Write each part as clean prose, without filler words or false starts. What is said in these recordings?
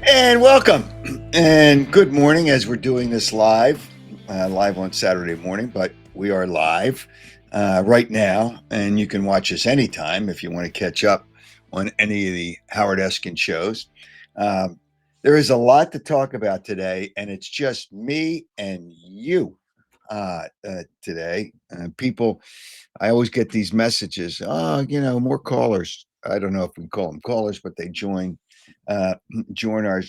And welcome and good morning as we're doing this live on Saturday morning, but we are live right now, and you can watch us anytime if you want to catch up on any of the Howard Eskin shows. Um, there is a lot to talk about today, and it's just me and you today. People, I always get these messages, more callers. I don't know if we call them callers, but they uh, join our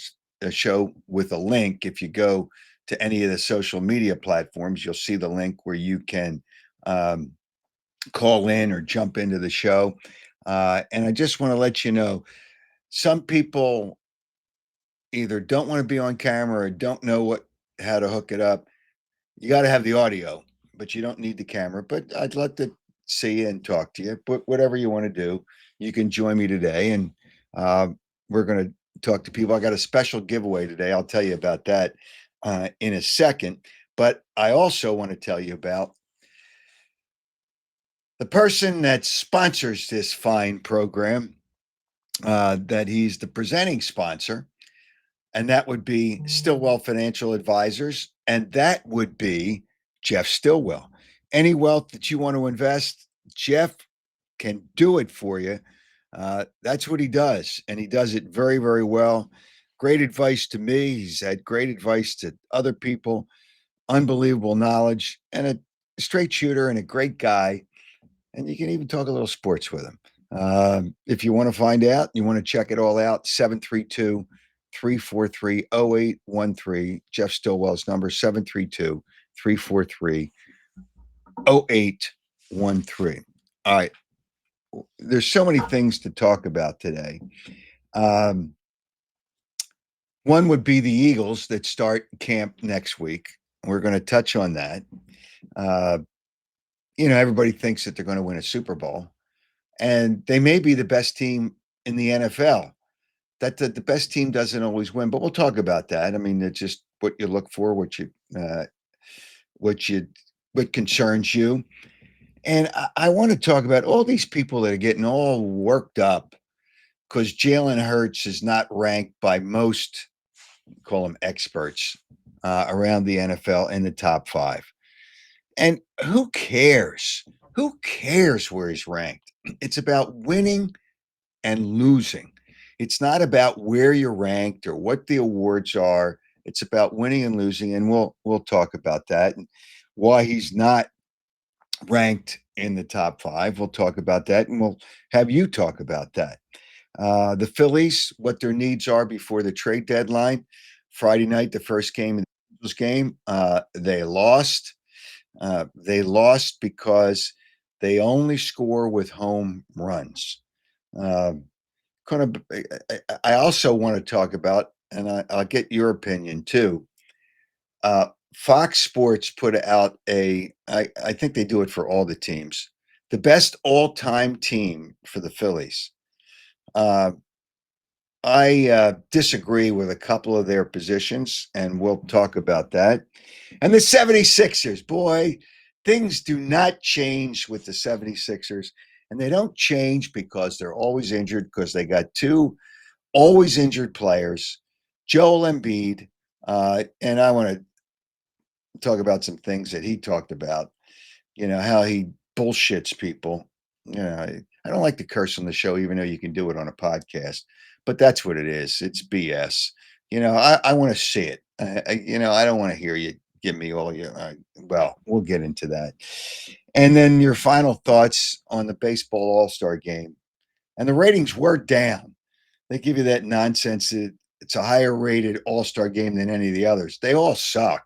show with a link. If you go to any of the social media platforms, you'll see the link where you can um, call in or jump into the show. And I just want to let you know, some people either don't want to be on camera or don't know how to hook it up. You got to have the audio, but you don't need the camera. But I'd love to see you and talk to you. But whatever you want to do, you can join me today, and uh, we're going to talk to people. I got a special giveaway today. I'll tell you about that in a second. But I also want to tell you about the person that sponsors this fine program. That he's the presenting sponsor, and that would be Stillwell Financial Advisors, and that would be Jeff Stillwell. Any wealth that you want to invest, Jeff can do it for you. That's what he does, and he does it very, very well. Great advice to me. He's had great advice to other people, unbelievable knowledge, and a straight shooter and a great guy. And you can even talk a little sports with him. If you want to find out, you want to check it all out, 732-343-0813. Jeff Stillwell's number, 732-343-0813. All right. There's so many things to talk about today. Um, One would be the Eagles that start camp next week. We're going to touch on that. Uh, Everybody thinks that they're going to win a Super Bowl, and they may be the best team in the NFL. That the best team doesn't always win, but we'll talk about that. I mean, it's just what you look for, what you what concerns you, and I want to talk about all these people that are getting all worked up because Jalen Hurts is not ranked by most, call them experts, around the NFL in the top five. And who cares? Who cares where he's ranked? It's about winning and losing. It's not about where you're ranked or what the awards are. It's about winning and losing, and we'll talk about that and why he's not ranked in the top five. We'll talk about that, and we'll have you talk about that. The Phillies, what their needs are before the trade deadline. Friday night, the first game of the Eagles game, they lost. They lost because they only score with home runs. Uh, kind of, I also want to talk about, and I'll get your opinion too. Fox Sports put out I think they do it for all the teams, the best all-time team for the Phillies. Uh, I disagree with a couple of their positions, and we'll talk about that. And the 76ers, boy, things do not change with the 76ers. And they don't change because they're always injured, because they got two always injured players, Joel Embiid. And I want to talk about some things that he talked about, how he bullshits people. I don't like to curse on the show, even though you can do it on a podcast, but that's what it is. It's BS. I want to see it. I don't want to hear you give me all your, well, we'll get into that. And then your final thoughts on the baseball all-star game. And the ratings were down. They give you that nonsense that it's a higher rated all-star game than any of the others. They all suck.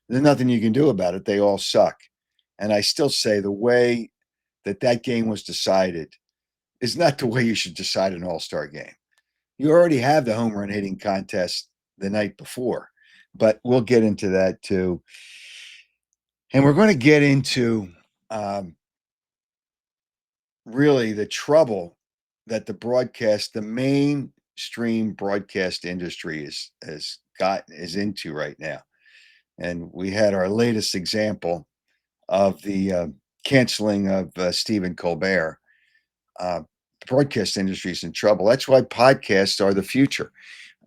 There's nothing you can do about it. They all suck. And I still say the way that game was decided is not the way you should decide an all-star game. You already have the home run hitting contest the night before, but we'll get into that too. And we're going to get into really the trouble that the mainstream broadcast industry is into right now. And we had our latest example of the canceling of Stephen Colbert. The broadcast industry is in trouble. That's why podcasts are the future.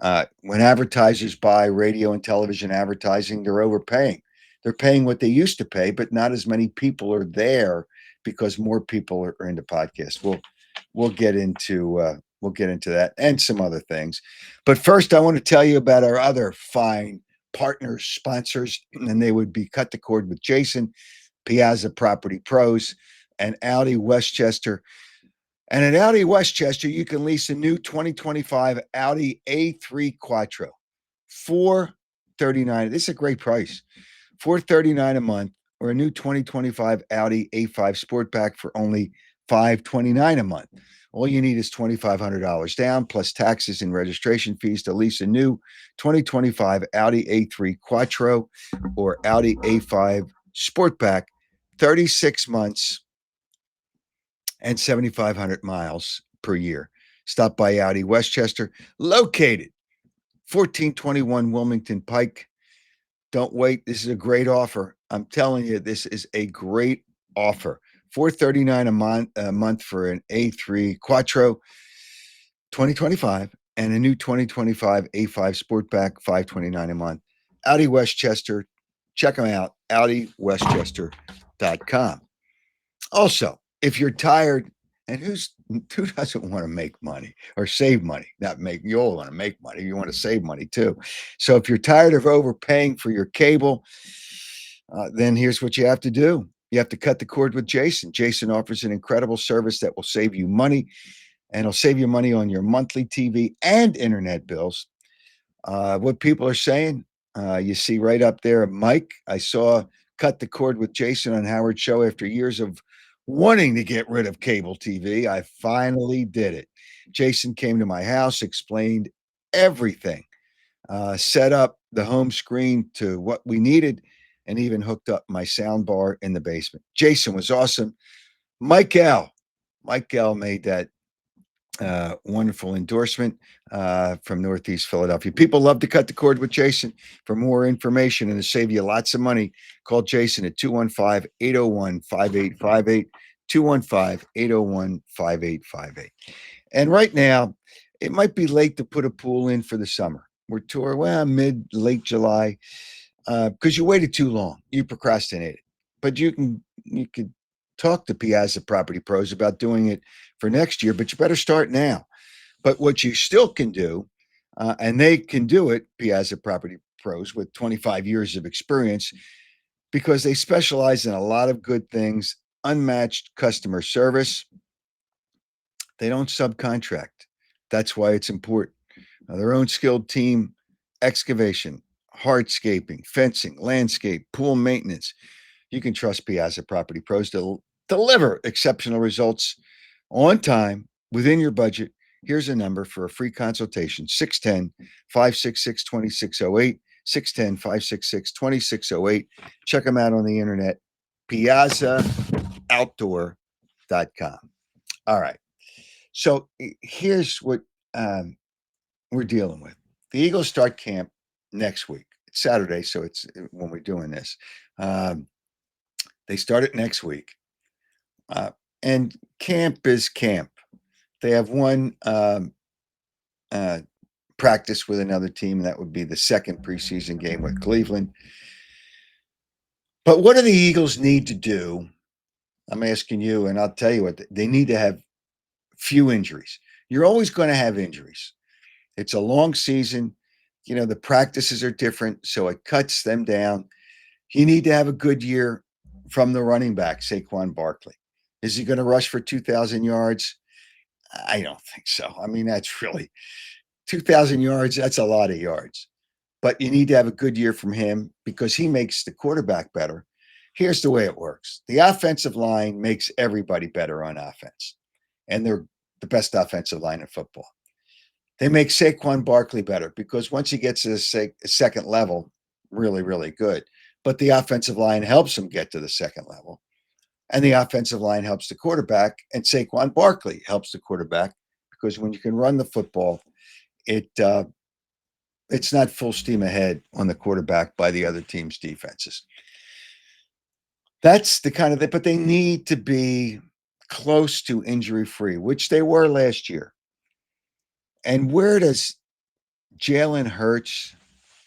When advertisers buy radio and television advertising, they're overpaying. They're paying what they used to pay, but not as many people are there because more people are into podcasts. We'll get into that and some other things. But first, I want to tell you about our other fine partners, sponsors, and they would be Cut the Cord with Jason, Piazza Property Pros, and Audi Westchester. And at Audi Westchester, you can lease a new 2025 Audi A3 Quattro, 439. This is a great price. 439 a month, or a new 2025 Audi A5 Sportback for only 529 a month. All you need is $2,500 down plus taxes and registration fees to lease a new 2025 Audi A3 Quattro or Audi A5 Sportback, 36 months and 7,500 miles per year. Stop by Audi Westchester, located 1421 Wilmington Pike. Don't wait. This is a great offer. I'm telling you, this is a great offer. $439 a month for an A3 Quattro 2025 and a new 2025 A5 Sportback, $529 a month. Audi Westchester. Check them out, AudiWestchester.com. Also, if you're tired, and who doesn't want to make money or save money? Not make, you all want to make money. You want to save money too. So if you're tired of overpaying for your cable, then here's what you have to do. You have to cut the cord with Jason. Jason offers an incredible service that will save you money, and it'll save you money on your monthly TV and internet bills. What people are saying, you see right up there, Mike. I saw Cut the Cord with Jason on Howard's show after years of wanting to get rid of cable TV. I finally did it. Jason came to my house, explained everything, set up the home screen to what we needed, and even hooked up my sound bar in the basement. Jason was awesome. Mike L. Mike L made that wonderful endorsement from Northeast Philadelphia. People love to cut the cord with Jason. For more information and to save you lots of money, call Jason at 215 801 5858. 215 801 5858. And right now, it might be late to put a pool in for the summer. We're mid, late July, because you waited too long. You procrastinated. But you could talk to Piazza Property Pros about doing it for next year, but you better start now. But what you still can do, and they can do it, Piazza Property Pros with 25 years of experience, because they specialize in a lot of good things, unmatched customer service. They don't subcontract. That's why it's important. Their own skilled team, excavation, hardscaping, fencing, landscape, pool maintenance. You can trust Piazza Property Pros to deliver exceptional results on time within your budget. Here's a number for a free consultation: 610 566 2608. 610 566 2608. Check them out on the internet, piazzaoutdoor.com. All right. So here's what we're dealing with. The Eagles start camp next week. It's Saturday, so it's when we're doing this. They start it next week. And camp is camp. They have one practice with another team. That would be the second preseason game with Cleveland. But what do the Eagles need to do? I'm asking you, and I'll tell you what, they need to have few injuries. You're always going to have injuries. It's a long season. You know, the practices are different, so it cuts them down. You need to have a good year from the running back, Saquon Barkley. Is he going to rush for 2,000 yards? I don't think so. I mean, that's really 2,000 yards. That's a lot of yards. But you need to have a good year from him because he makes the quarterback better. Here's the way it works: the offensive line makes everybody better on offense, and they're the best offensive line in football. They make Saquon Barkley better because once he gets to the second level, really, really good. But the offensive line helps him get to the second level. And the offensive line helps the quarterback, and Saquon Barkley helps the quarterback because when you can run the football, it's not full steam ahead on the quarterback by the other team's defenses. That's the kind of thing, but they need to be close to injury free, which they were last year. And where does Jalen Hurts.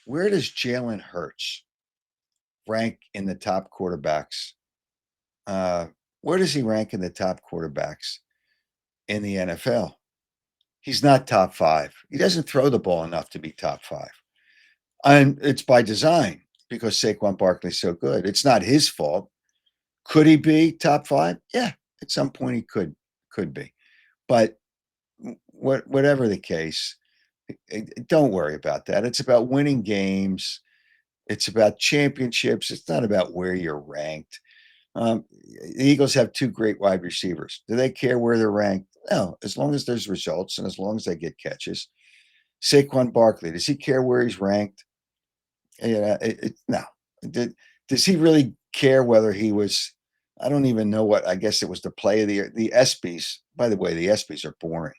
Where does Jalen Hurts rank in the top quarterbacks? Uh, where does he rank in the top quarterbacks in the NFL? He's not top five. He doesn't throw the ball enough to be top five. And it's by design because Saquon Barkley's so good. It's not his fault. Could he be top five? Yeah, at some point he could be. But whatever the case, don't worry about that. It's about winning games. It's about championships. It's not about where you're ranked. The Eagles have two great wide receivers. Do they care where they're ranked? No, as long as there's results and as long as they get catches. Saquon Barkley, does he care where he's ranked? Yeah, no. Does he really care whether he was? I don't even know what. I guess it was the play of the ESPYS. By the way, the ESPYS are boring.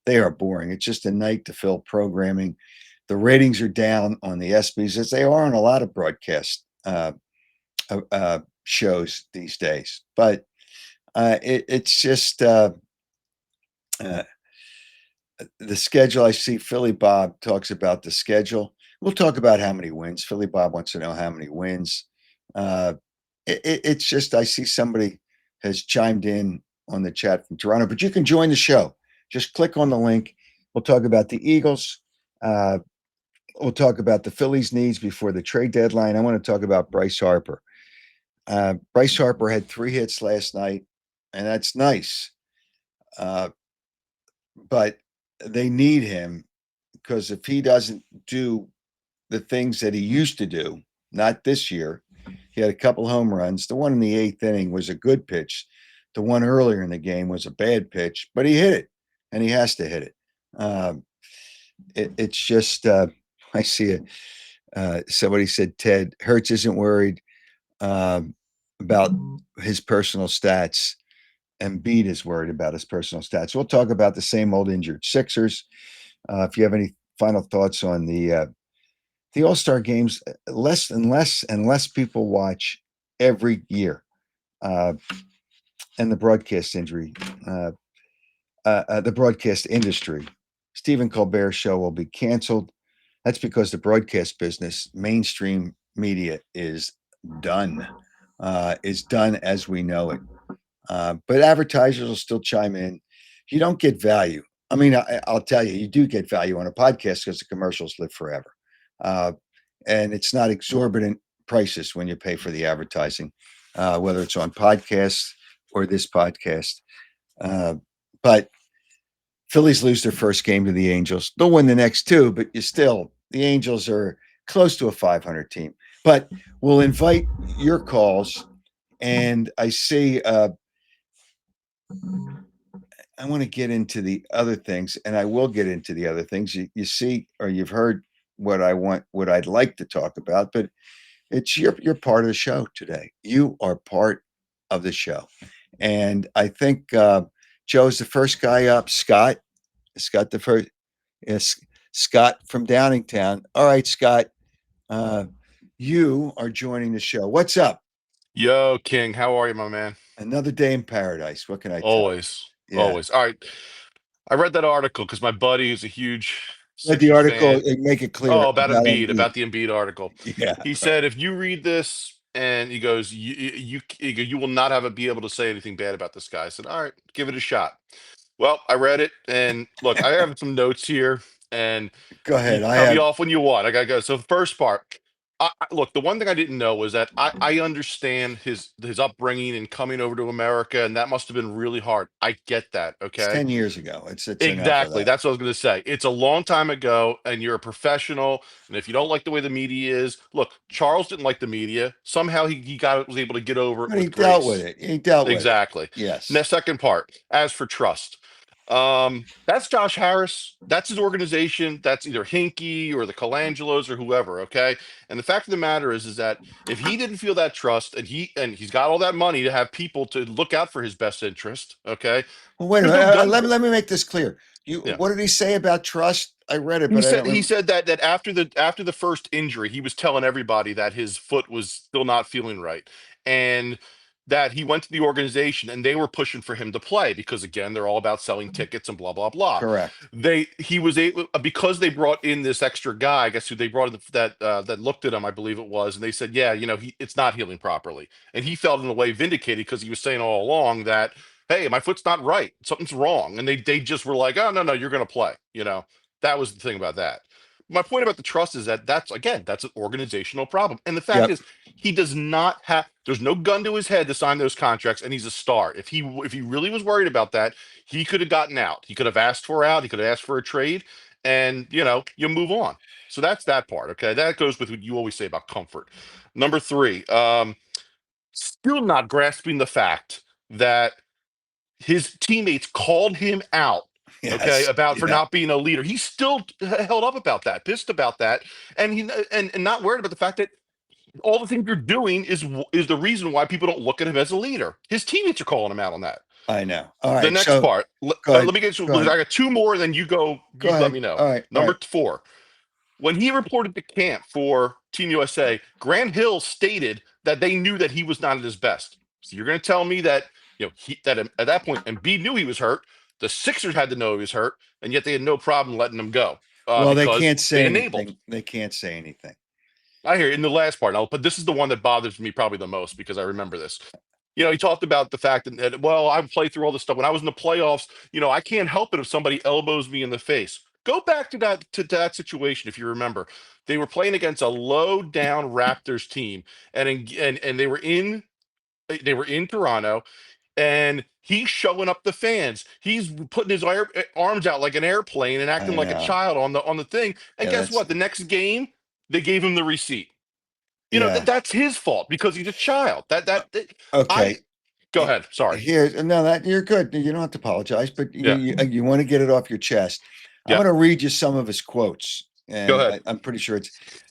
They are boring. It's just a night to fill programming. The ratings are down on the ESPYS as they are on a lot of broadcast shows these days. But it's just the schedule. I see Philly Bob talks about the schedule. We'll talk about how many wins. Philly Bob wants to know how many wins. It's just I see somebody has chimed in on the chat from Toronto, but you can join the show. Just click on the link. We'll talk about the Eagles. We'll talk about the Phillies' needs before the trade deadline. I want to talk about Bryce Harper. Bryce Harper had 3 hits last night, and that's nice. But they need him because if he doesn't do the things that he used to do, not this year, he had a couple home runs. The one in the 8th inning was a good pitch. The one earlier in the game was a bad pitch, but he hit it, and he has to hit it. It's just I see it. Somebody said Ted Hertz isn't worried about his personal stats. Embiid is worried about his personal stats. We'll talk about the same old injured Sixers. If you have any final thoughts on the All-Star games, less and less people watch every year, and the broadcast the broadcast industry. Stephen Colbert's show will be canceled. That's because the broadcast business, mainstream media, is done. Is done as we know it. But advertisers will still chime in. You don't get value. I mean, I'll tell you, you do get value on a podcast because the commercials live forever. And it's not exorbitant prices when you pay for the advertising, whether it's on podcasts or this podcast. But Phillies lose their first game to the Angels. They'll win the next 2, but the Angels are close to a 500 team. But we'll invite your calls. And I see I want to get into the other things, and I will get into the other things. You see, or you've heard what I'd like to talk about, but you're part of the show today. You are part of the show, and I think Joe's the first guy up. Scott the first. Yes, Scott from Downingtown. All right, Scott, you are joining the show. What's up? Yo, King, how are you, my man? Another day in paradise. What can I tell Always, you? Yeah. always. All right. I read that article because my buddy is a huge Read the Sixers article fan. and make it clear Oh, about about Embiid, Embiid. about the Embiid article. Yeah, He said, if you read this, and he goes, you will not have be able to say anything bad about this guy. I said, all right, give it a shot. Well, I read it, and look, I have some notes here, and go you ahead. I cut me have off when you want. I gotta go. So the first part, look, the one thing I didn't know was that I understand his upbringing and coming over to America, and that must have been really hard. I get that. it's Okay. 10 years ago. It's enough of Exactly. that. That's what I was going to say. It's a long time ago, and you're a professional. And if you don't like the way the media is, look, Charles didn't like the media. Somehow he was able to get over it But he with dealt with grace. it. He dealt with it. Exactly. Now, Yes. second part, as for trust, that's Josh Harris. That's his organization. That's either Hinkie or the Colangelos or whoever. Okay. And the fact of the matter is that if he didn't feel that trust, and he's got all that money to have people to look out for his best interest. Okay. Well, wait a There's minute. no gun. Let me make this clear. Yeah. What did he say about trust? I read it, He but I said don't he remember. said that after the first injury, he was telling everybody that his foot was still not feeling right, and that he went to the organization and they were pushing for him to play because again they're all about selling tickets and blah blah blah. Correct. He was able because they brought in this extra guy, I guess who they brought in that looked at him, I believe it was, and they said, yeah, it's not healing properly, and he felt in a way vindicated because he was saying all along that, hey, my foot's not right, something's wrong, and they just were like, oh no, you're gonna play. That was the thing about that. My point about the trust is that that's an organizational problem, and the fact Yep. is he does not have. There's no gun to his head to sign those contracts, and he's a star. If he really was worried about that, he could have gotten out. He could have asked for out. He could have asked for a trade, and you move on. So that's that part. Okay, that goes with what you always say about comfort. Number three, still not grasping the fact that his teammates called him out. Okay, Yes. about for Yeah. not being a leader. He's still held up about that, pissed about that, and and not worried about the fact that all the things you're doing is the reason why people don't look at him as a leader. His teammates are calling him out on that. I know. All The right. next So part. go ahead. Let me get to. Go I ahead. got two more, then you go. Go You let ahead. me know. All right. All Number right. four. When he reported to camp for Team USA, Grant Hill stated that they knew that he was not at his best. So you're going to tell me that that at that point, Embiid knew he was hurt. The Sixers had to know he was hurt, and yet they had no problem letting him go Well, they because can't they say enabled. anything. They can't say anything. I hear you. In the last part, but this is the one that bothers me probably the most because I remember this. He talked about the fact that well, I've played through all this stuff. When I was in the playoffs, I can't help it if somebody elbows me in the face. Go back to that situation if you remember. They were playing against a low down Raptors team, and they were in Toronto, and he's showing up the fans. He's putting his arms out like an airplane and acting I like a know. child on the thing. And Yeah. guess That's what? The next game, they gave him the receipt. yeah. That's his fault because he's a child. I Okay. go ahead. Sorry. Here, no, that you're good. You don't have to apologize, but Yeah. you want to get it off your chest. I'm Yeah. going to read you some of his quotes, Go and ahead. I'm pretty sure it's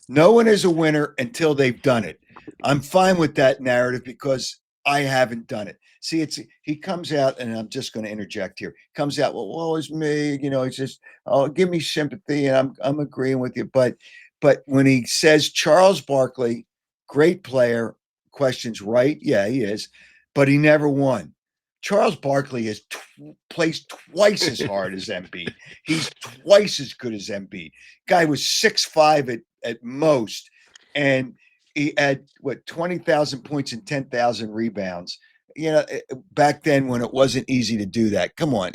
no one is a winner until they've done it. I'm fine with that narrative because I haven't done it. See, he comes out, and I'm just going to interject here. Comes out, well, woe is me. It's just, oh, give me sympathy, and I'm agreeing with you. But when he says Charles Barkley, great player, questions right, yeah, he is, but he never won. Charles Barkley has plays twice as hard as Embiid. He's twice as good as Embiid. Guy was 6'5" at most, and he had 20,000 points and 10,000 rebounds. Back then when it wasn't easy to do that. Come on,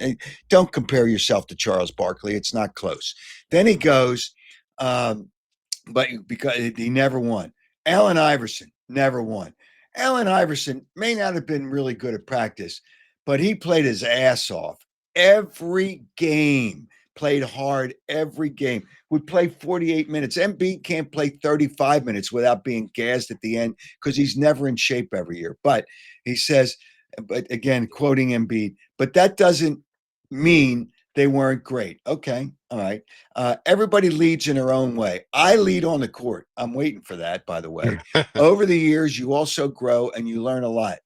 don't compare yourself to Charles Barkley. It's not close. Then he goes, but because he never won. Allen Iverson never won. Allen Iverson may not have been really good at practice, but he played his ass off every game. Played hard every game. Would play 48 minutes. Embiid can't play 35 minutes without being gassed at the end because he's never in shape every year. But he says, but again, quoting Embiid, but that doesn't mean they weren't great. Okay. All right. Everybody leads in their own way. I lead on the court. I'm waiting for that, by the way. Over the years, you also grow and you learn a lot.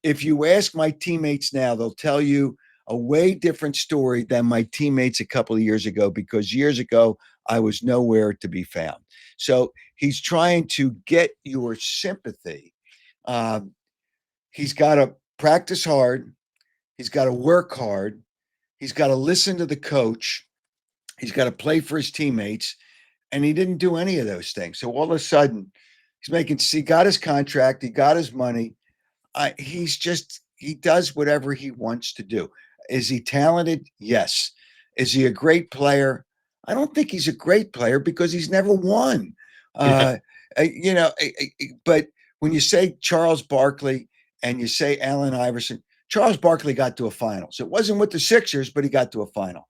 If you ask my teammates now, they'll tell you a way different story than my teammates a couple of years ago, because years ago, I was nowhere to be found. So he's trying to get your sympathy. Um, he's got to practice hard. He's got to work hard. He's got to listen to the coach. He's got to play for his teammates. And he didn't do any of those things. So all of a sudden, he got his contract, he got his money. He does whatever he wants to do. Is he talented? Yes. Is he a great player? I don't think he's a great player because he's never won. Yeah. Uh, but when you say Charles Barkley and you say Allen Iverson, Charles Barkley got to a finals. It wasn't with the Sixers, but he got to a final.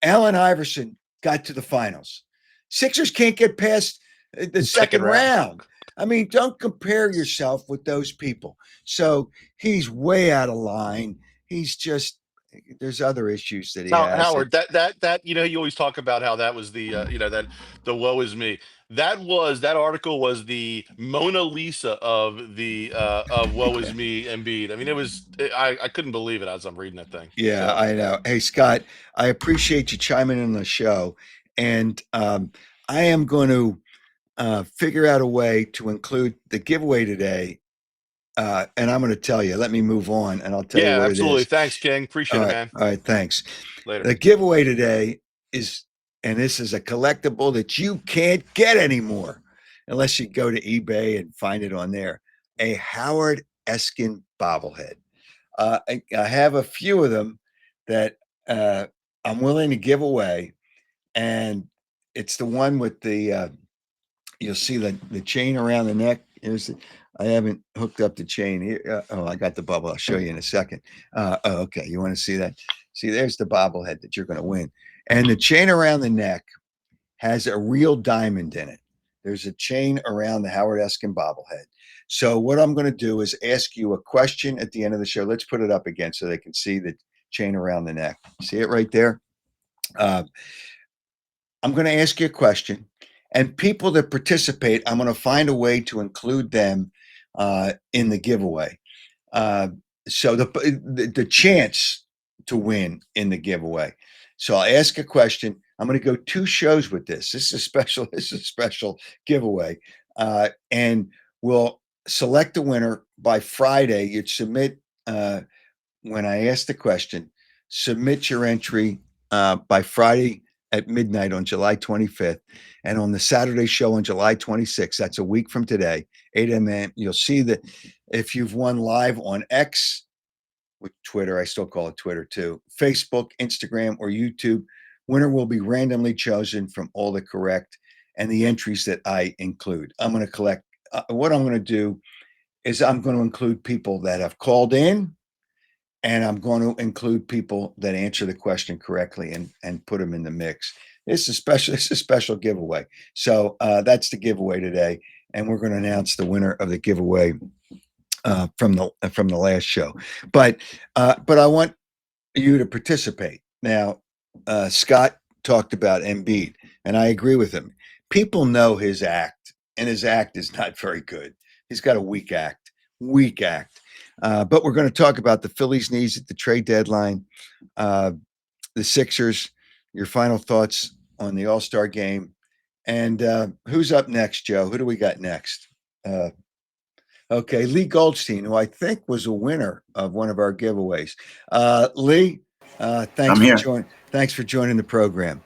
Allen Iverson got to the finals. Sixers can't get past the Second second round. round. I mean, don't compare yourself with those people. So he's way out of line. There's other issues that he Now, has. Howard, that you always talk about how that was that the woe is me. That article was the Mona Lisa of woe is me Embiid. I mean, I couldn't believe it as I'm reading that thing. Yeah, So I know. Hey, Scott, I appreciate you chiming in on the show. And I am going to figure out a way to include the giveaway today And I'm going to tell you. Let me move on, and I'll tell you Yeah, what it absolutely. is. Thanks, King. All Appreciate it, right, man. all right. Thanks. Later. The giveaway today is, and this is a collectible that you can't get anymore unless you go to eBay and find it on there. A Howard Eskin bobblehead. I have a few of them that I'm willing to give away, and it's the one with the you'll see the chain around the neck. I haven't hooked up the chain here. Oh, I got the bubble. I'll show you in a second. Okay. You want to see that? See, there's the bobblehead that you're going to win. And the chain around the neck has a real diamond in it. There's a chain around the Howard Eskin bobblehead. So what I'm going to do is ask you a question at the end of the show. Let's put it up again so they can see the chain around the neck. See it right there? Uh, I'm going to ask you a question, and people that participate, I'm going to find a way to include them in the giveaway. Uh, so the chance to win in the giveaway. So I'll ask a question. I'm going to go 2 shows with this. This is a special. This is a special giveaway, and we'll select the winner by Friday. You'd submit when I ask the question. Submit your entry by Friday at midnight on July 25th, and on the Saturday show on July 26th. That's a week from today, 8 a.m. You'll see that if you've won live on X, with Twitter, I still call it Twitter too, Facebook, Instagram, or YouTube, winner will be randomly chosen from all the correct and the entries that I include. I'm going to collect. What I'm going to do is I'm going to include people that have called in, and I'm going to include people that answer the question correctly and put them in the mix. It's a special. It's a special giveaway. So that's the giveaway today, and we're going to announce the winner of the giveaway from the last show. But I want you to participate. Now, Scott talked about Embiid, and I agree with him. People know his act, and his act is not very good. He's got a weak act, weak act. But we're going to talk about the Phillies' needs at the trade deadline, uh, the Sixers, your final thoughts on the All-Star game, and who's up next, Joe? Who do we got next? Uh, Okay, Lee Goldstein, who I think was a winner of one of our giveaways. Lee, I'm here. thanks for joining the program.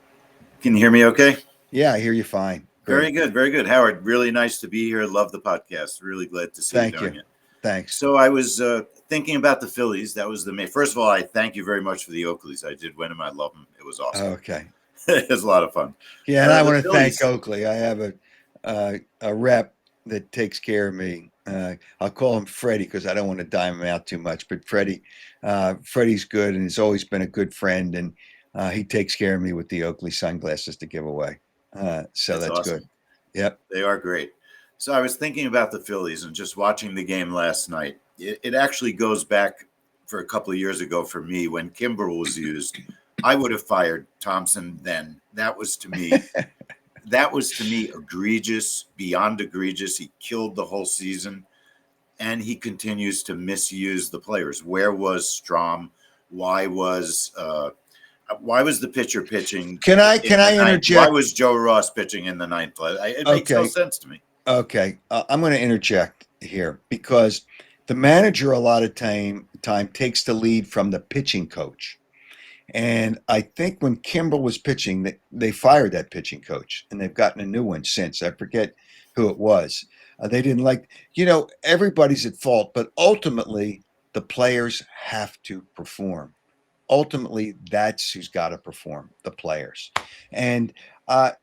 Can you hear me okay? Yeah, I hear you fine. Very Great. good. Very good. Howard, really nice to be here. Love the podcast. Really glad to see you Thank doing you. it. Thanks. So I was thinking about the Phillies. That was the main. First of all, I thank you very much for the Oakleys. I did win them. I love them. It was awesome. Okay. It was a lot of fun. Yeah, and I The want to thank Phillies. Oakley. I have a rep that takes care of me. I'll call him Freddie because I don't want to dime him out too much. But Freddie's good, and he's always been a good friend, and he takes care of me with the Oakley sunglasses to give away. So That's that's good. awesome. Yep. They are great. So I was thinking about the Phillies and just watching the game last night. It actually goes back for a couple of years ago for me when Kimber was used. I would have fired Thompson then. That was to me egregious, beyond egregious. He killed the whole season, and he continues to misuse the players. Where was Strom? Why was the pitcher pitching Can I in the ninth? Why interject? was Joe Ross pitching in the ninth? It makes no Okay. sense to me. Okay, I'm going to interject here because the manager a lot of time takes the lead from the pitching coach. And I think when Kimbrel was pitching, they fired that pitching coach, and they've gotten a new one since. I forget who it was. They didn't like, everybody's at fault, but ultimately the players have to perform. Ultimately, that's who's got to perform, the players. And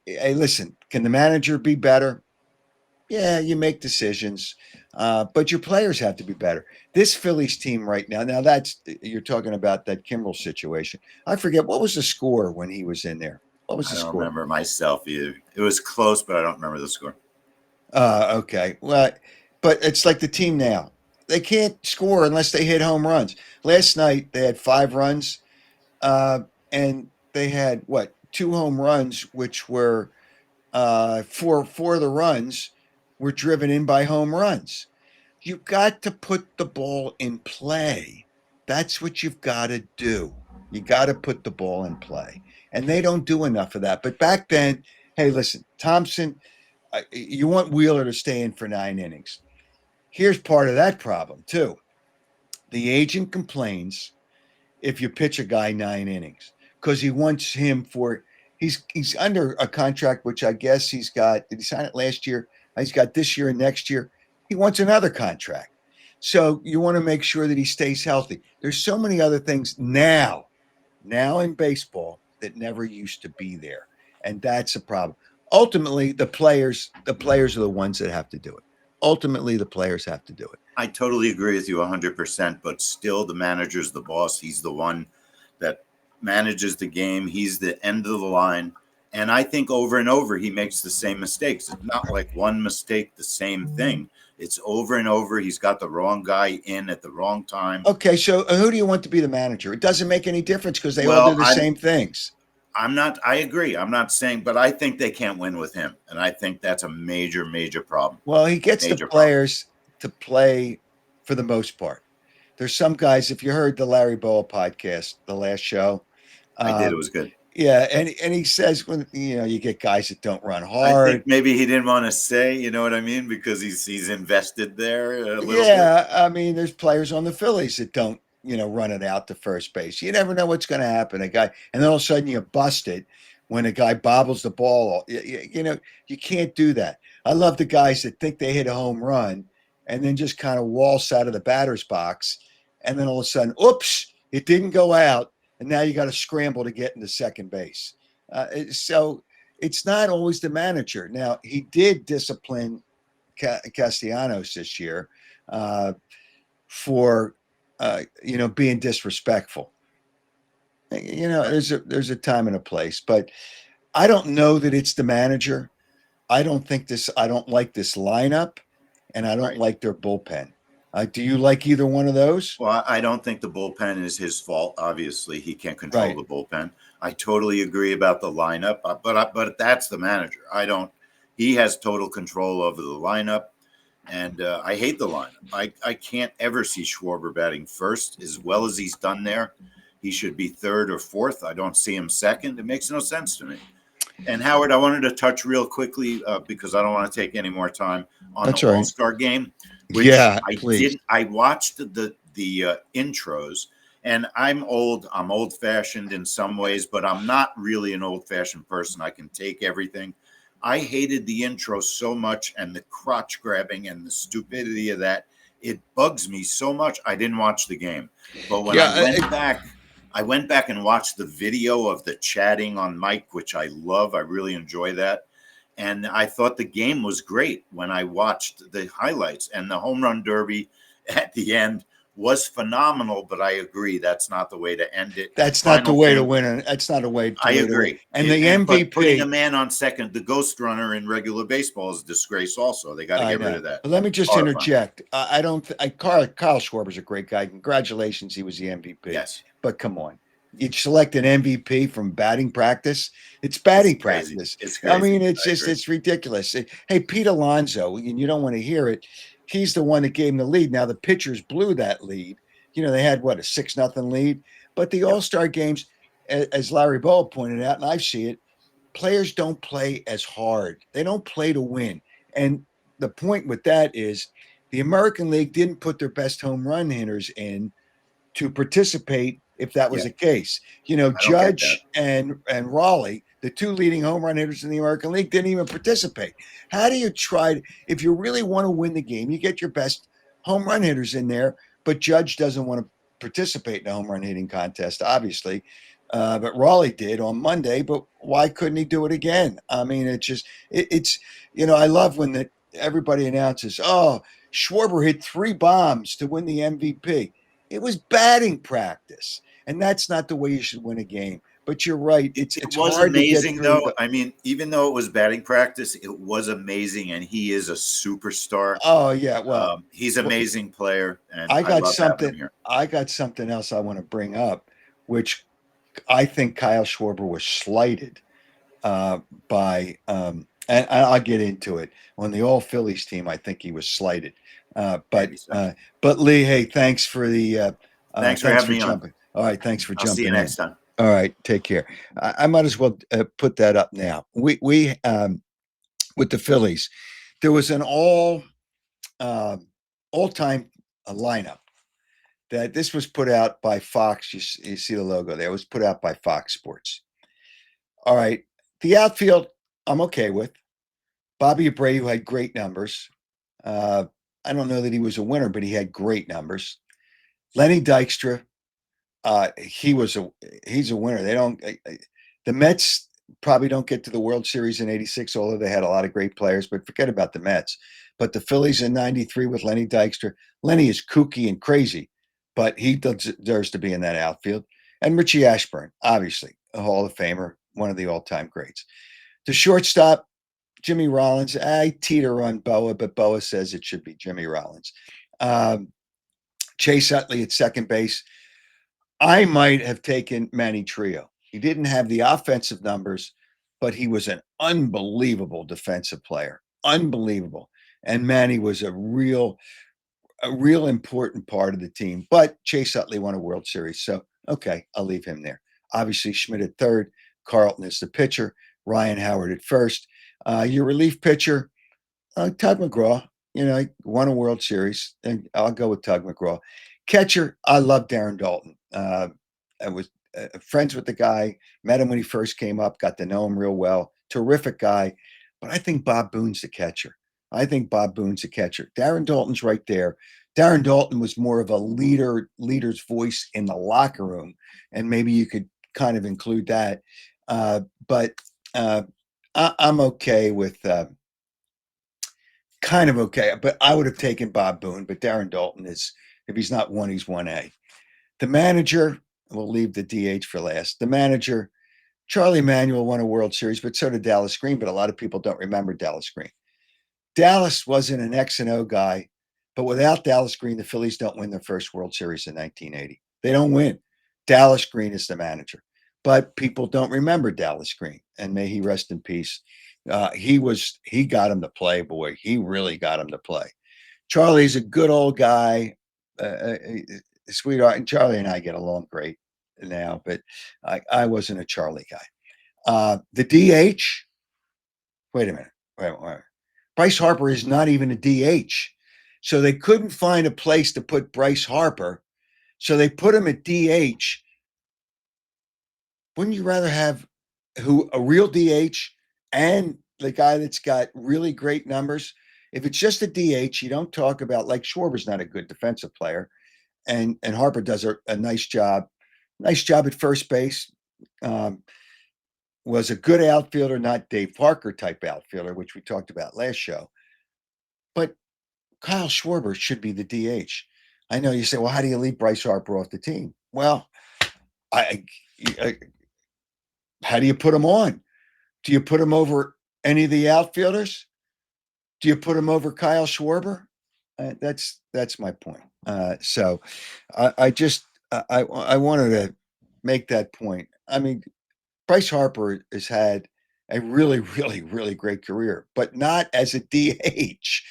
hey, listen, can the manager be better? Yeah, you make decisions, but your players have to be better. This Phillies team right now, that's you're talking about that Kimbrel situation. I forget what was the score when he was in there. What was I the don't score? remember myself either. It was close, but I don't remember the score. Okay, well, but it's like the team now. They can't score unless they hit home runs. Last night they had 5 runs, uh, and they had what 2 home runs, which were four of the runs were driven in by home runs. You got to put the ball in play. That's what you've got to do. You got to put the ball in play. And they don't do enough of that. But back then, hey, listen, Thompson, you want Wheeler to stay in for 9 innings. Here's part of that problem too. The agent complains if you pitch a guy 9 innings because he wants him for he's under a contract, which I guess he's got. Did he sign it last year? He's got this year and next year. He wants another contract. So you want to make sure that he stays healthy. There's so many other things now in baseball that never used to be there. And that's a problem. Ultimately, the players are the ones that have to do it. Ultimately, the players have to do it. I totally agree with you 100%, but still the manager's the boss. He's the one that manages the game. He's the end of the line. And I think over and over, he makes the same mistakes. It's not like one mistake, the same thing. It's over and over. He's got the wrong guy in at the wrong time. Okay, so who do you want to be the manager? It doesn't make any difference because they all do the same things. I agree. I'm not saying, but I think they can't win with him. And I think that's a major, major problem. Well, he gets the players to play for the most part. There's some guys, if you heard the Larry Bowl podcast, the last show. I did. It was good. Yeah. And he says, when you get guys that don't run hard. I think maybe he didn't want to say, you know what I mean? Because he's invested there a little bit. I mean, there's players on the Phillies that don't, run it out to first base. You never know what's going to happen. And then all of a sudden you bust it when a guy bobbles the ball. You can't do that. I love the guys that think they hit a home run and then just kind of waltz out of the batter's box. And then all of a sudden, oops, it didn't go out. And now you got to scramble to get into second base. So it's not always the manager. Now, he did discipline Castellanos this year for being disrespectful. There's a time and a place, but I don't know that it's the manager. I don't like this lineup, and I don't like their bullpen. Do you like either one of those? Well, I don't think the bullpen is his fault. Obviously, he can't control the bullpen. I totally agree about the lineup, but that's the manager. He has total control over the lineup. And I hate the lineup. I can't ever see Schwarber batting first as well as he's done there. He should be third or fourth. I don't see him second. It makes no sense to me. And Howard, I wanted to touch real quickly because I don't want to take any more time on the All-Star game. Which please. I watched the intros, and I'm old-fashioned in some ways, but I'm not really an old-fashioned person. I can take everything. I hated the intro so much and the crotch grabbing and the stupidity of that. It bugs me so much. I didn't watch the game. But when I went back and watched the video of the chatting on mic, which I love. I really enjoy that. And I thought the game was great when I watched the highlights, and the home run derby at the end was phenomenal, but I agree that's not the way to end it. That's not the way to win. That's not a way. I agree. And the MVP, putting a man on second, the ghost runner in regular baseball is a disgrace. Also, they got to get rid of that. But let me just interject. I don't. Kyle Schwarber's a great guy. Congratulations, he was the MVP. Yes, but come on. You select an MVP from batting practice. It's batting practice. It's crazy. I mean, it's ridiculous. Hey, Pete Alonso, and you don't want to hear it. He's the one that gave him the lead. Now the pitchers blew that lead. They had a 6-0 lead. But the All-Star games, as Larry Bowl pointed out, and I see it, players don't play as hard. They don't play to win. And the point with that is the American League didn't put their best home run hitters in to participate if that was the case. Judge and Raleigh, the two leading home run hitters in the American League, didn't even participate. How do you if you really want to win the game, you get your best home run hitters in there, but Judge doesn't want to participate in a home run hitting contest, obviously. But Raleigh did on Monday, but why couldn't he do it again? I mean, it's I love when everybody announces, Schwarber hit 3 bombs to win the MVP. It was batting practice, and that's not the way you should win a game. But you're right. It was hard amazing, though. I mean, even though it was batting practice, it was amazing, and he is a superstar. Oh yeah, well, he's an amazing player. And I got something else I want to bring up, which I think Kyle Schwarber was slighted by, and I'll get into it. On the All Phillies team, I think he was slighted. But Lee, hey, thanks for the thanks for having me on. All right, thanks for jumping in. I'll see you next time. All right, take care. I might as well put that up now. We with the Phillies, there was an all all-time lineup. That this was put out by Fox. You see the logo there. It was put out by Fox Sports. All right. The outfield, I'm okay with. Bobby Abreu had great numbers. I don't know that he was a winner, but he had great numbers. Lenny Dykstra, he's a winner. They don't. The Mets probably don't get to the World Series in '86, although they had a lot of great players. But forget about the Mets. But the Phillies in '93 with Lenny Dykstra. Lenny is kooky and crazy, but he deserves to be in that outfield. And Richie Ashburn, obviously a Hall of Famer, one of the all-time greats. The shortstop, Jimmy Rollins. I teeter on Boa, but Boa says it should be Jimmy Rollins. Chase Utley at second base. I might have taken Manny Trio. He didn't have the offensive numbers, but he was an unbelievable defensive player. Unbelievable. And Manny was a real important part of the team. But Chase Utley won a World Series. So, okay, I'll leave him there. Obviously, Schmidt at third. Carlton is the pitcher. Ryan Howard at first. Your relief pitcher, Tug McGraw. Won a World Series, and I'll go with Tug McGraw. Catcher, I love Darren Daulton. I was friends with the guy, met him when he first came up, got to know him real well. Terrific guy. But I think Bob Boone's the catcher. Darren Daulton's right there. Darren Daulton was more of a leader's voice in the locker room, and maybe you could kind of include that. But I'm okay with kind of okay. But I would have taken Bob Boone, but Darren Daulton is, if he's not one, he's 1A. The manager, we'll leave the DH for last. The manager, Charlie Manuel won a World Series, but so did Dallas Green, but a lot of people don't remember Dallas Green. Dallas wasn't an X and O guy, but without Dallas Green, the Phillies don't win their first World Series in 1980. They don't win. Dallas Green is the manager, but people don't remember Dallas Green, and may he rest in peace. He got him to play, boy. He really got him to play. Charlie's a good old guy, sweetheart, and Charlie and I get along great now, but I wasn't a Charlie guy. The DH, wait a minute. Bryce Harper is not even a DH. So they couldn't find a place to put Bryce Harper. So they put him at DH. Wouldn't you rather have a real DH and the guy that's got really great numbers? If it's just a DH, you don't talk about, like, Schwarber's not a good defensive player, and Harper does a nice job. Nice job at first base. Was a good outfielder, not Dave Parker type outfielder, which we talked about last show. But Kyle Schwarber should be the DH. I know you say, well, how do you leave Bryce Harper off the team? Well, how do you put him on? Do you put him over any of the outfielders? Do you put him over Kyle Schwarber? That's my point. So I wanted to make that point. I mean, Bryce Harper has had a really, really, really great career, but not as a DH.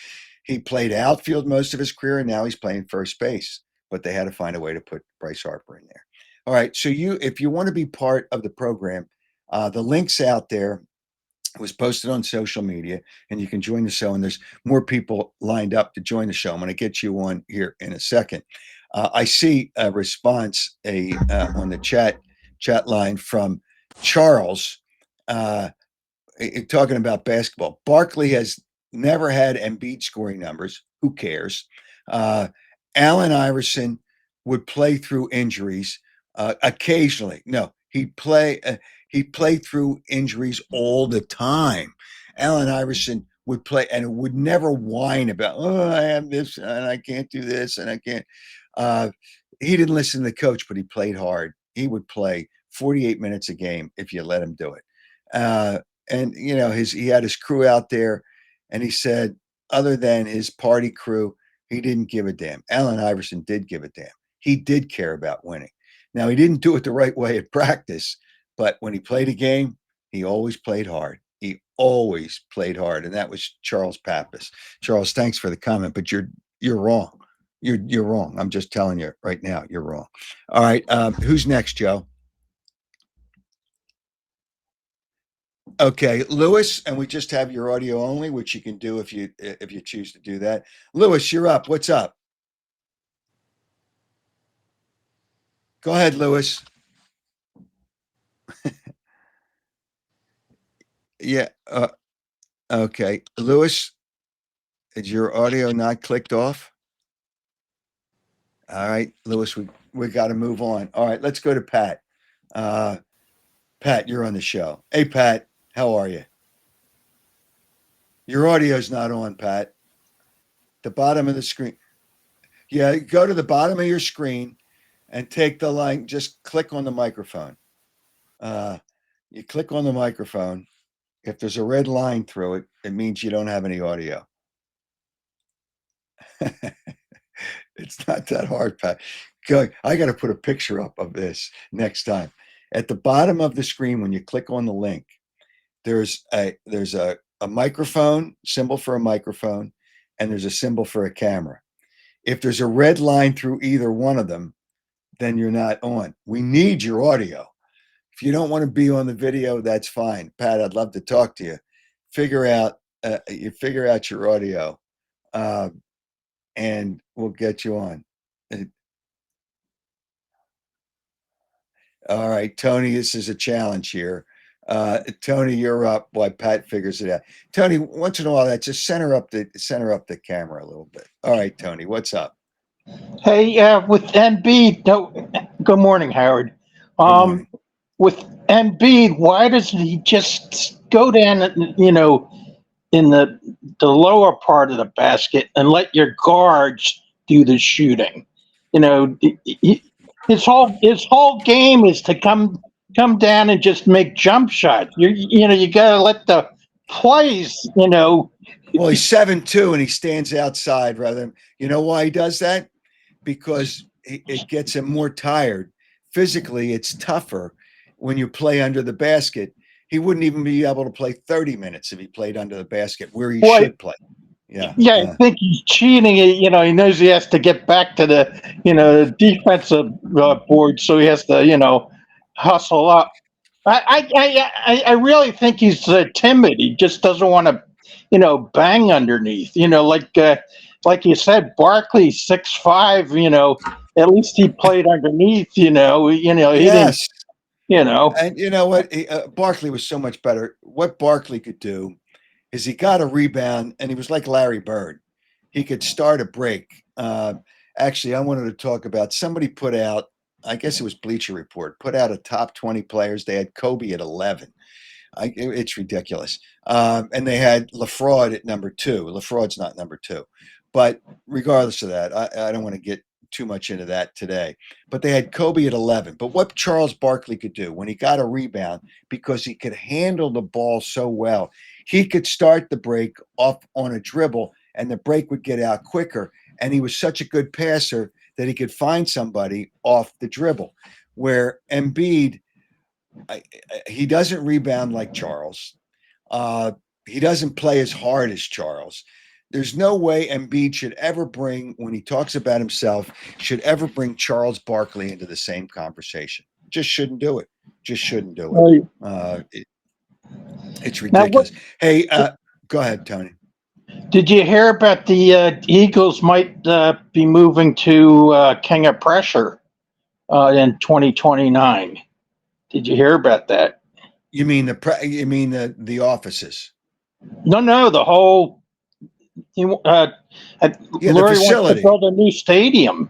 He played outfield most of his career, and now he's playing first base. But they had to find a way to put Bryce Harper in there. All right. So if you want to be part of the program, the link's out there. It was posted on social media, and you can join the show. And there's more people lined up to join the show. I'm going to get you on here in a second. I see a response on the chat line from Charles, talking about basketball. Barkley has never had Embiid scoring numbers. Who cares? Allen Iverson would play through injuries occasionally. No, he'd play through injuries all the time. Allen Iverson would play and would never whine about, I have this and I can't do this and I can't. He didn't listen to the coach, but he played hard. He would play 48 minutes a game if you let him do it. And he had his crew out there, and he said, other than his party crew, he didn't give a damn. Allen Iverson did give a damn. He did care about winning. Now, he didn't do it the right way at practice, but when he played a game, he always played hard. He always played hard, and that was Charles Pappas. Charles, thanks for the comment, but you're wrong. You're wrong. I'm just telling you right now, you're wrong. All right, who's next, Joe? Okay, Lewis, and we just have your audio only, which you can do if you choose to do that. Lewis, you're up. What's up? Go ahead, Lewis. Yeah. Okay, Lewis, is your audio not clicked off? All right, Lewis, we got to move on. All right, let's go to Pat. Pat, you're on the show. Hey, Pat, how are you? Your audio's not on, Pat. The bottom of the screen. Yeah, go to the bottom of your screen and take the line. Just click on the microphone. You click on the microphone. If there's a red line through it, it means you don't have any audio. It's not that hard, Pat. I got to put a picture up of this next time. At the bottom of the screen, when you click on the link, there's a microphone, symbol for a microphone, and there's a symbol for a camera. If there's a red line through either one of them, then you're not on. We need your audio. If you don't want to be on the video, that's fine. Pat, I'd love to talk to you. Figure out your audio, and we'll get you on. All right, Tony, this is a challenge here. Tony, you're up while Pat figures it out. Tony, once in a while, that just center up the camera a little bit. All right, Tony, what's up? Hey, with Embiid, good morning, Howard. Good morning. With Embiid, why doesn't he just go down, in the lower part of the basket and let your guards do the shooting? His whole game is to come down and just make jump shots. You got to let the plays. Well, he's 7'2" and he stands outside rather than. You know why he does that? Because it gets him more tired. Physically, it's tougher when you play under the basket. He wouldn't even be able to play 30 minutes if he played under the basket where he should play. Yeah. I think he's cheating. He knows he has to get back to the defensive board, so he has to, hustle up. I really think he's timid. He just doesn't want to, bang underneath. Like you said, Barkley 6'5". At least he played underneath. He Yes. didn't. And you know what? Barkley was so much better. What Barkley could do is he got a rebound, and he was like Larry Bird. He could start a break. Actually, I wanted to talk about somebody put out, I guess it was Bleacher Report, put out a top 20 players. They had Kobe at 11. It's ridiculous. And they had LaFraud at number 2. LaFraud's not number 2. But regardless of that, I don't want to get too much into that today. But they had Kobe at 11. But what Charles Barkley could do when he got a rebound, because he could handle the ball so well, he could start the break off on a dribble, and the break would get out quicker. And he was such a good passer that he could find somebody off the dribble. Where Embiid, he doesn't rebound like Charles. He doesn't play as hard as Charles. There's no way Embiid should ever bring, when he talks about himself, should ever bring Charles Barkley into the same conversation. Just shouldn't do it. Just shouldn't do it. It's ridiculous. Hey, go ahead, Tony. Did you hear about the Eagles might be moving to King of Pressure in 2029? Did you hear about that? You mean the offices? No, the whole. The Lurie facility. wants to build a new stadium.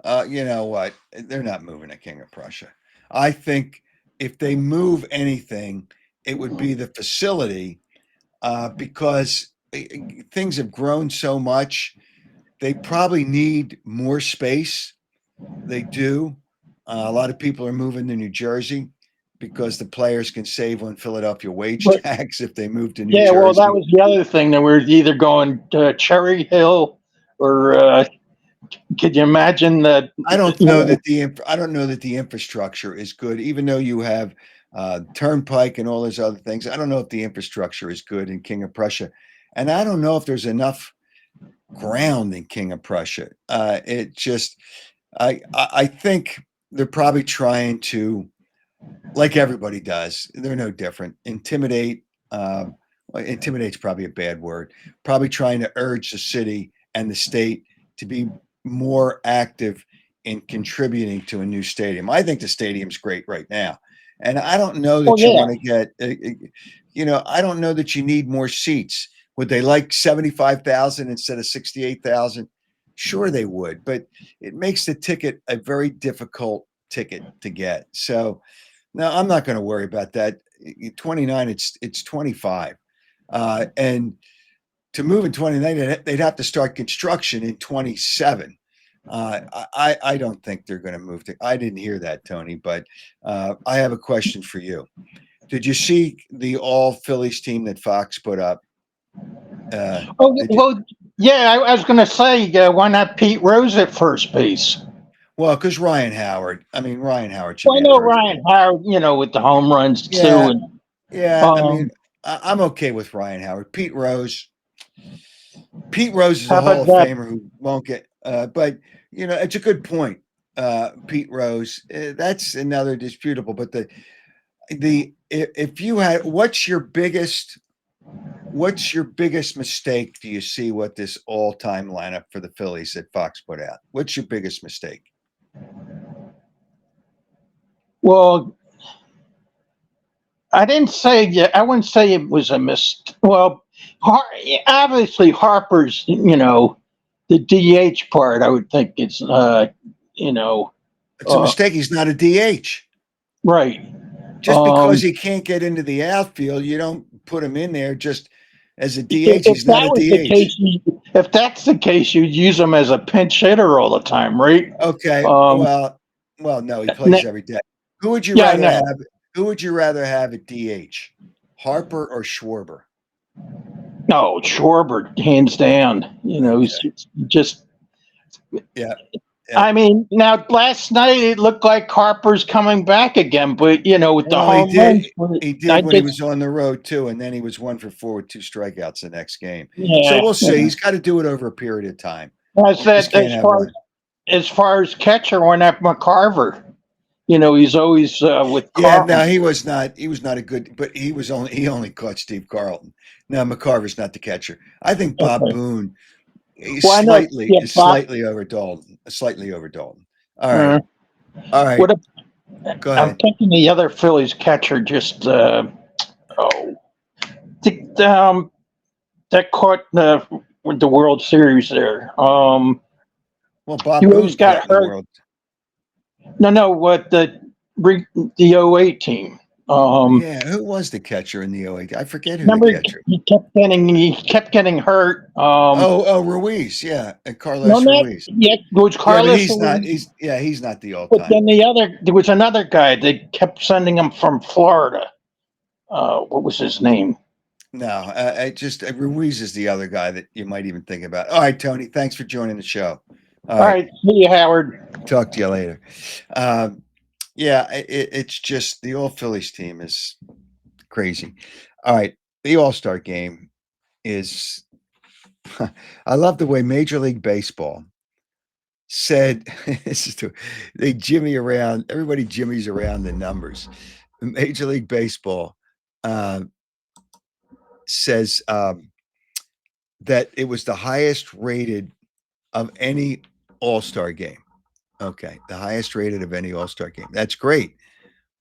You know what? They're not moving to King of Prussia. I think if they move anything, it would be the facility, because things have grown so much. They probably need more space. They do. A lot of people are moving to New Jersey because the players can save on Philadelphia wage tax if they move to New Jersey. Yeah, well, that was the other thing, that we're either going to Cherry Hill or could you imagine that? I don't know that the infrastructure is good, even though you have Turnpike and all those other things. I don't know if the infrastructure is good in King of Prussia, and I don't know if there's enough ground in King of Prussia. I think they're probably trying to like everybody does. They're no different. Intimidate. Intimidate's probably a bad word. Probably trying to urge the city and the state to be more active in contributing to a new stadium. I think the stadium's great right now, and I don't know Oh that you yeah. want to get. I don't know that you need more seats. Would they like 75,000 instead of 68,000? Sure, they would, but it makes the ticket a very difficult ticket to get. So no, I'm not going to worry about that. 29, it's 25. And to move in 29, they'd have to start construction in 27. I don't think they're going to move to. I didn't hear that, Tony, but I have a question for you. Did you see the all Phillies team that Fox put up? Oh well, yeah. I was going to say, why not Pete Rose at first base? Well, because Ryan Howard. I mean, Ryan Howard should Well, I be at know first Ryan base. Howard, with the home runs too, Yeah, and yeah. I mean, um, I'm okay with Ryan Howard. Pete Rose. Pete Rose is how a Hall about of that? Famer who won't get. But it's a good point. Pete Rose. That's another disputable. But if you had, what's your biggest mistake? Do you see what this all time lineup for the Phillies that Fox put out? What's your biggest mistake? Well, I didn't say. Yeah, I wouldn't say it was a mistake. Well, obviously Harper's, the DH part. I would think it's, you know, It's a uh, mistake. He's not a DH. right. Just because Um, he can't get into the outfield, you don't put him in there just as a DH. if He's not that a was the DH. case, if that's the case, you'd use him as a pinch hitter all the time, right? Okay. Um, Well, no, he plays every day. Who would you yeah, I rather know. have? Who would you rather have at DH? Harper or Schwarber? No, Schwarber, hands down. He's Okay. just. Yeah. Yeah. I mean, now last night it looked like Harper's coming back again, but with the Well, he home did. runs, He I did when he just was on the road too, and then he was 1 for 4 with 2 strikeouts the next game. So yeah. we'll see. He's got to do it over a period of time. I You just said can't have one. as far as catcher, went up McCarver. He's always with Yeah, Carlton. no, he was not. He was not a good, but he only caught Steve Carlton. No, McCarver's not the catcher. I think Bob Okay. Boone is Well, I know. slightly Yeah, is Bob. slightly over Dalton. Slightly over Dalton. All right, Uh, all right. what if, Go I'm ahead. thinking the other Phillies catcher just that caught with the World Series there. Well, He Bob always Boone got caught in the hurt. world. No, what the '08 team. Yeah, who was the catcher in the '08? I forget who the Remember catcher. he kept getting hurt. Oh, Ruiz. Yeah, No, Carlos not Ruiz. yet. It was Yeah, but Carlos Ruiz, he's not the all but time. then there was another guy. They kept sending him from Florida. What was his name? No, I just Ruiz is the other guy that you might even think about. All right, Tony, thanks for joining the show. All All right, right, see you, Howard. talk to you later. Yeah, it's just the old Phillies team is crazy. All right, the All-Star game is. I love the way Major League Baseball said this is they jimmy around. Everybody jimmies around the numbers. Major League Baseball uh, says that it was the highest rated of any All-Star game. Okay, the highest rated of any All-Star game. That's great.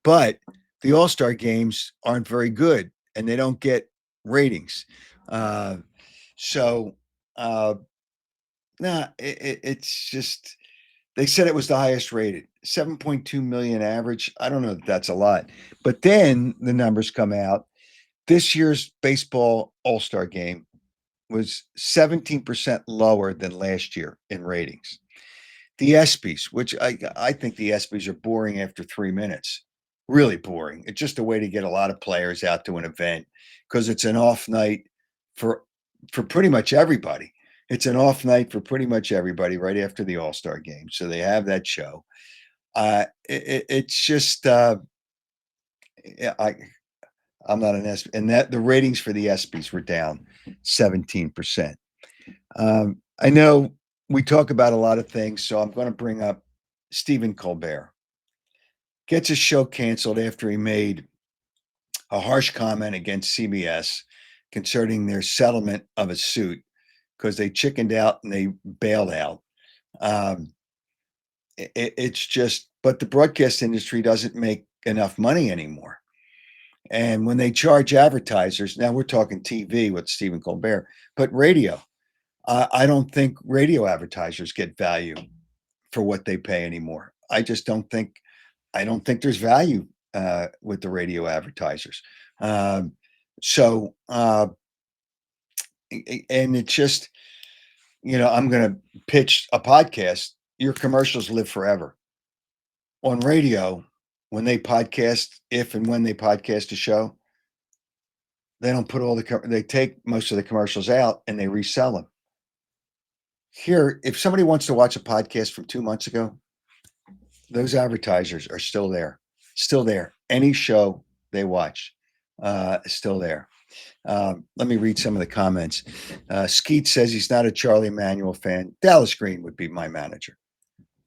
But the All-Star games aren't very good and they don't get ratings. Uh, so nah, it's just they said it was the highest rated. 7.2 million average. I don't know if that's a lot. But then the numbers come out. This year's baseball All-Star game was 17% lower than last year in ratings. The ESPYs, which I think the ESPYs are boring after 3 minutes, really boring. It's just a way to get a lot of players out to an event because it's an off night for pretty much everybody. It's an off night for pretty much everybody right after the All-Star game, so they have that show. It's just I I'm not an ESPY, and that the ratings for the ESPYs were down 17%. I know we talk about a lot of things, so I'm going to bring up Stephen Colbert. gets his show canceled after he made a harsh comment against CBS concerning their settlement of a suit because they chickened out and they bailed out. It's just, but the broadcast industry doesn't make enough money anymore. And when they charge advertisers, now we're talking TV with Stephen Colbert, but radio, I don't think radio advertisers get value for what they pay anymore. I just don't think, I don't think there's value with the radio advertisers. So, and it's just, I'm going to pitch a podcast. Your commercials live forever. On radio, when they podcast, if and when they podcast a show, they don't put they take most of the commercials out and they resell them. Here, if somebody wants to watch a podcast from 2 months ago, those advertisers are still there. Any show they watch is still there. Let me read some of the comments. Skeet says he's not a Charlie Manuel fan. Dallas Green would be my manager.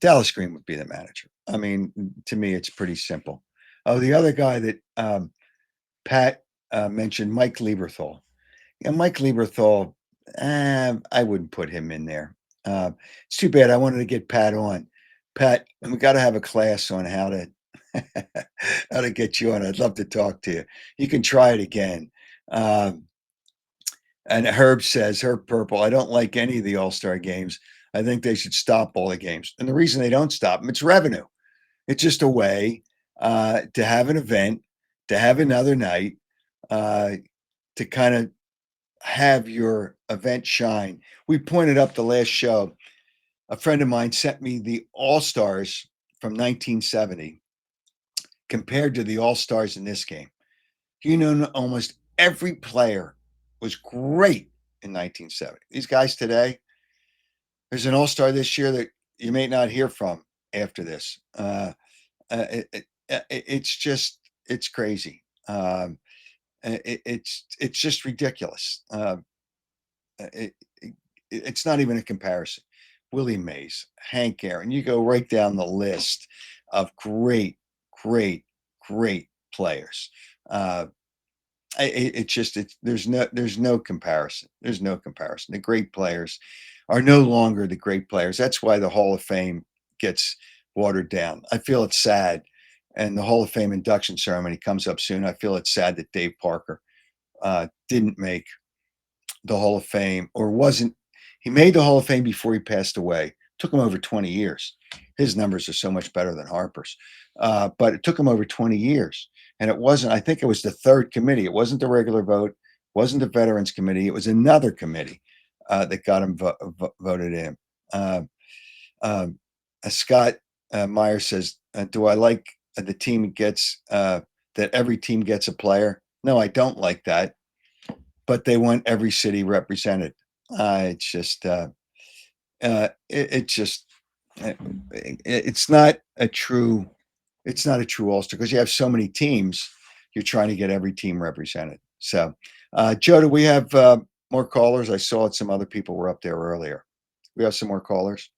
Dallas Green would be the manager. I mean, to me, it's pretty simple. Oh, the other guy that Pat mentioned, Mike Lieberthal. Yeah, Mike Lieberthal, I wouldn't put him in there. It's too bad. I wanted to get Pat on. Pat, we got to have a class on how to how to get you on. I'd love to talk to you. You can try it again. And Herb says, Herb Purple, I don't like any of the All-Star games. I think they should stop all the games. And the reason they don't stop them, it's revenue. It's just a way to have an event, to have another night, to kind of have your event shine. We pointed up the last show. A friend of mine sent me the All-Stars from 1970 compared to the All-Stars in this game. Almost every player was great in 1970. These guys today, there's an All-Star this year that you may not hear from after this. It's crazy. It's just ridiculous. It's not even a comparison. Willie Mays, Hank Aaron, you go right down the list of great players. There's no comparison. There's no comparison. The great players are no longer the great players. That's why the Hall of Fame gets watered down. I feel it's sad. And the Hall of Fame induction ceremony comes up soon. I feel it's sad that Dave Parker didn't make the Hall of Fame, or wasn't. He made the Hall of Fame before he passed away. It took him over 20 years. His numbers are so much better than Harper's. But it took him over 20 years. And it wasn't, I think it was the third committee. It wasn't the regular vote, wasn't the Veterans Committee. It was another committee that got him voted in. Scott Meyer says, do I like the team gets, that every team gets a player? No, I don't like that. But they want every city represented. It's not a true All-Star because you have so many teams. You're trying to get every team represented. So, Joe, do we have more callers? I saw it. Some other people were up there earlier. We have some more callers.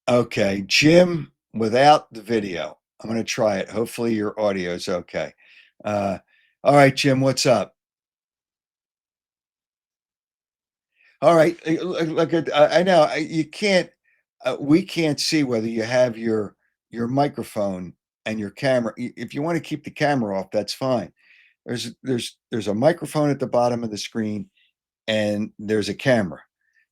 Okay, Jim, without the video. I'm going to try it. Hopefully your audio is okay. All right, Jim, what's up? All right. Look, I know you can't, we can't see whether you have your microphone and your camera. If you want to keep the camera off, that's fine. There's a microphone at the bottom of the screen and there's a camera.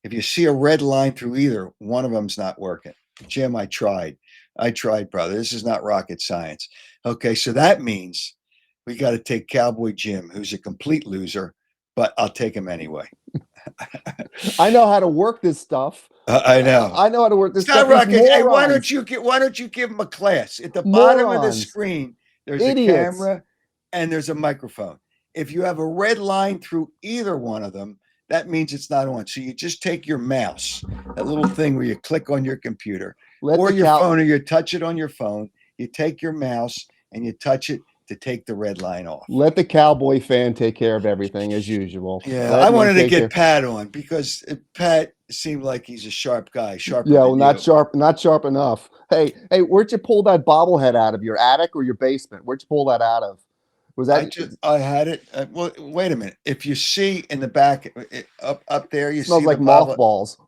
If you see a red line through either, one of them's not working. Jim, I tried, brother. This is not rocket science. Okay, so that means we got to take Cowboy Jim, who's a complete loser, but I'll take him anyway. I know how to work this stuff. I know. I know how to work this stuff. Hey, why don't you give him a class? At the bottom of the screen, there's a camera and there's a microphone. If you have a red line through either one of them, that means it's not on. So you just take your mouse, that little thing where you click on your computer or your phone, or you touch it on your phone. You take your mouse and you touch it to take the red line off. Let the Cowboy fan take care of everything as usual. Yeah, Let I me wanted to take get care- Pat on because Pat seemed like he's a sharp guy, sharper Yeah, than well, not you. sharp, not sharp enough. Hey, where'd you pull that bobblehead out of? Your attic or your basement? Where'd you pull that out of? Was that I had it. Well, wait a minute. If you see in the back up there, you smells see like the bobble. mothballs?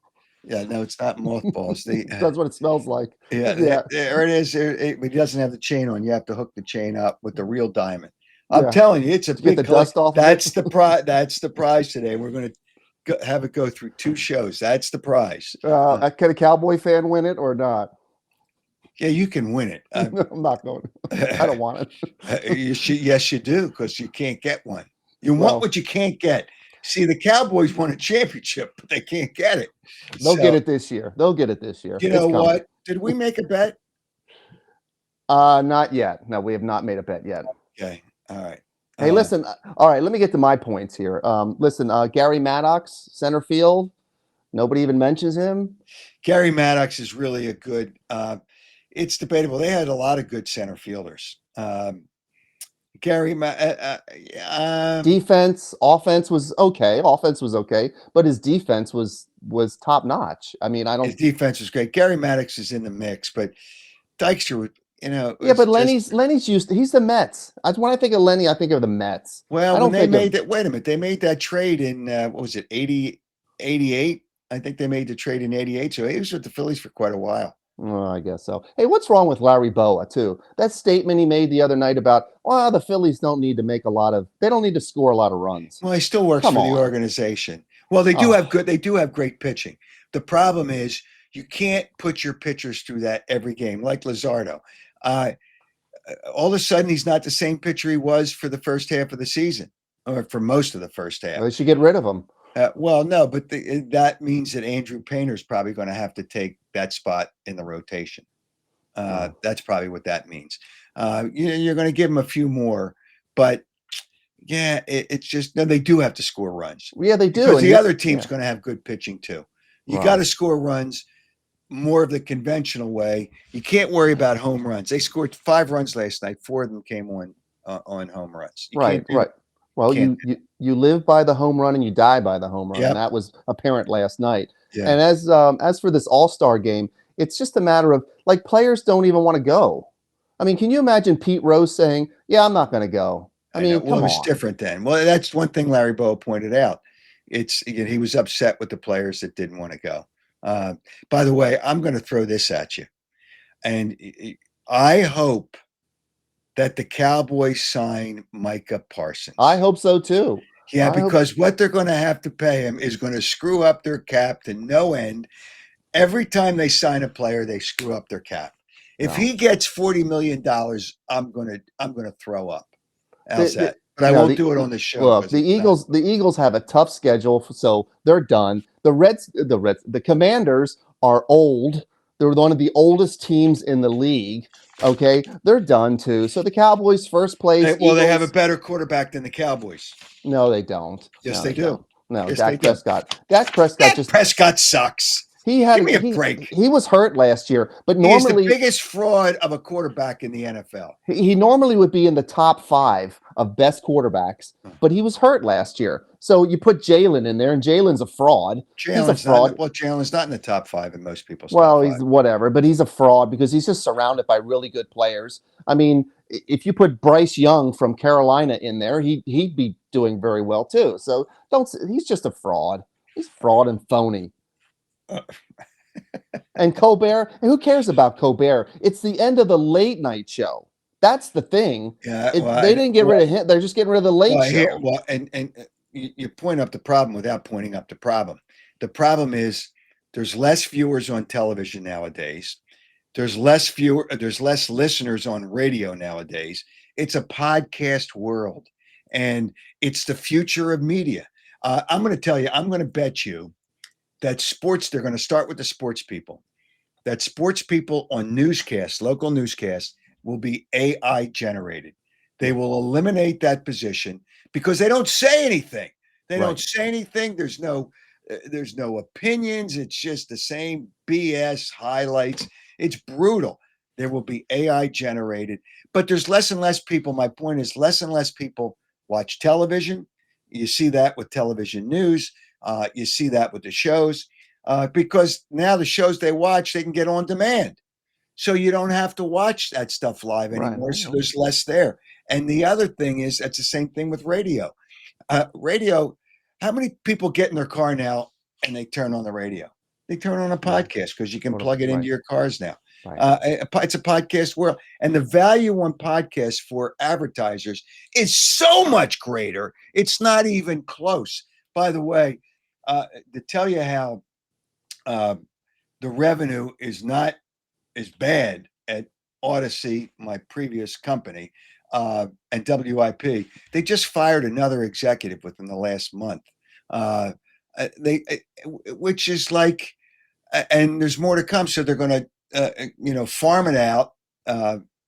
Yeah, no, it's not mothballs. That's what it smells like. Yeah, Yeah, there it is. It doesn't have the chain on. You have to hook the chain up with the real diamond. I'm yeah. telling you, it's a To get big the dust off of it? That's the prize. That's the prize today. We're going to have it go through 2 shows. That's the prize. Can a Cowboy fan win it or not? Yeah, you can win it. I'm not going. I don't want it. You should, yes, you do, because you can't get one. You Well- want what you can't get. See, the Cowboys won a championship, but they can't get it. They'll So, get it this year. They'll get it this year. You It's know coming. what? Did we make a bet? Not yet. No, we have not made a bet yet. Okay. All right. Hey, listen. All right, let me get to my points here. Listen, Gary Maddox, center field. Nobody even mentions him. Gary Maddox is really a good. It's debatable. They had a lot of good center fielders. Gary, Defense, offense was okay. Offense was okay, but his defense was top notch. I mean, I his don't. defense is great. Gary Maddox is in the mix, but Dykstra, Yeah, was but just- Lenny's he's the Mets. When I think of Lenny, I think of the Mets. Well, I when don't they think made of, that, wait a minute, they made that trade in what was it, 88? I think they made the trade in 88. So he was with the Phillies for quite a while. Oh, I guess so. Hey, what's wrong with Larry Boa too? That statement he made the other night about, well, the Phillies don't need to make they don't need to score a lot of runs. Well, he still works Come for the on. organization. Well, they do Oh. have great pitching. The problem is you can't put your pitchers through that every game, like Luzardo. All of a sudden, he's not the same pitcher he was for the first half of the season, or for most of the first half. They should get rid of him. Well, no, but that means that Andrew Painter's probably going to have to take that spot in the rotation. That's probably what that means. You're going to give him a few more, but yeah, it's just no. They do have to score runs. Yeah, they do. Because And the other team's yeah. going to have good pitching too. You Right. got to score runs more of the conventional way. You can't worry about home runs. They scored 5 runs last night. 4 of them came on home runs. You Right, can't do right. Well, can't you live by the home run and you die by the home run. Yep. And that was apparent last night. Yeah. And as for this All-Star game, it's just a matter of like players don't even want to go. I mean, can you imagine Pete Rose saying, "Yeah, I'm not going to go"? I mean, know. Well, come it was on. different then. Well, that's one thing Larry Bowa pointed out. He was upset with the players that didn't want to go. By the way, I'm going to throw this at you, and I hope that the Cowboys sign Micah Parsons. I hope so too. Yeah, I hope- because what they're going to have to pay him is going to screw up their cap to no end. Every time they sign a player, they screw up their cap. If he gets $40 million, I'm gonna throw up. How's that? But I won't do it on the show. Look, the Eagles have a tough schedule, so they're done. The Commanders are old. They're one of the oldest teams in the league. Okay, they're done too. So the Cowboys first place. They have a better quarterback than the Cowboys. No, they don't. Yes, No, they do. don't. No, Yes, Dak they do. Prescott. Dak Prescott just Prescott sucks. he had Give me a break. He was hurt last year, but He is the normally biggest fraud of a quarterback in the NFL. he normally would be in the top 5 of best quarterbacks, but he was hurt last year. So you put Jalen in there, and Jalen's a fraud. He's a fraud. Jalen's not in the top 5 in most people's. Well, top he's 5. whatever, but he's a fraud because he's just surrounded by really good players. I mean, if you put Bryce Young from Carolina in there, he'd be doing very well too. So he's just a fraud. He's fraud and phony. And Colbert, who cares about Colbert? It's the end of the late night show. That's the thing. Yeah, They didn't get rid of him. They're just getting rid of the late show. And you point up the problem without pointing up the problem. The problem is there's less viewers on television nowadays. There's less listeners on radio nowadays. It's a podcast world, and it's the future of media. I'm going to tell you, I'm going to bet you that they're going to start with the sports people, that sports people on newscasts, local newscasts, will be AI generated. They will eliminate that position because they don't say anything. They don't say anything. There's no opinions. It's just the same BS highlights. It's brutal. There will be AI generated, but there's less and less people. My point is, less and less people watch television. You see that with television news. You see that with the shows, because now the shows they watch, they can get on demand. So you don't have to watch that stuff live Right, anymore. I So know. there's less there. And the other thing is, that's the same thing with radio. Radio, how many people get in their car now and they turn on the radio? They turn on a Yeah. podcast because you can Or- plug it into right. your cars now. Right. It's a podcast world. And the value on podcasts for advertisers is so much greater. It's not even close. By the way, to tell you how the revenue is not as bad at Odyssey, my previous company, and WIP. They just fired another executive within the last month. Which is like, and there's more to come. So they're going to, farm it out.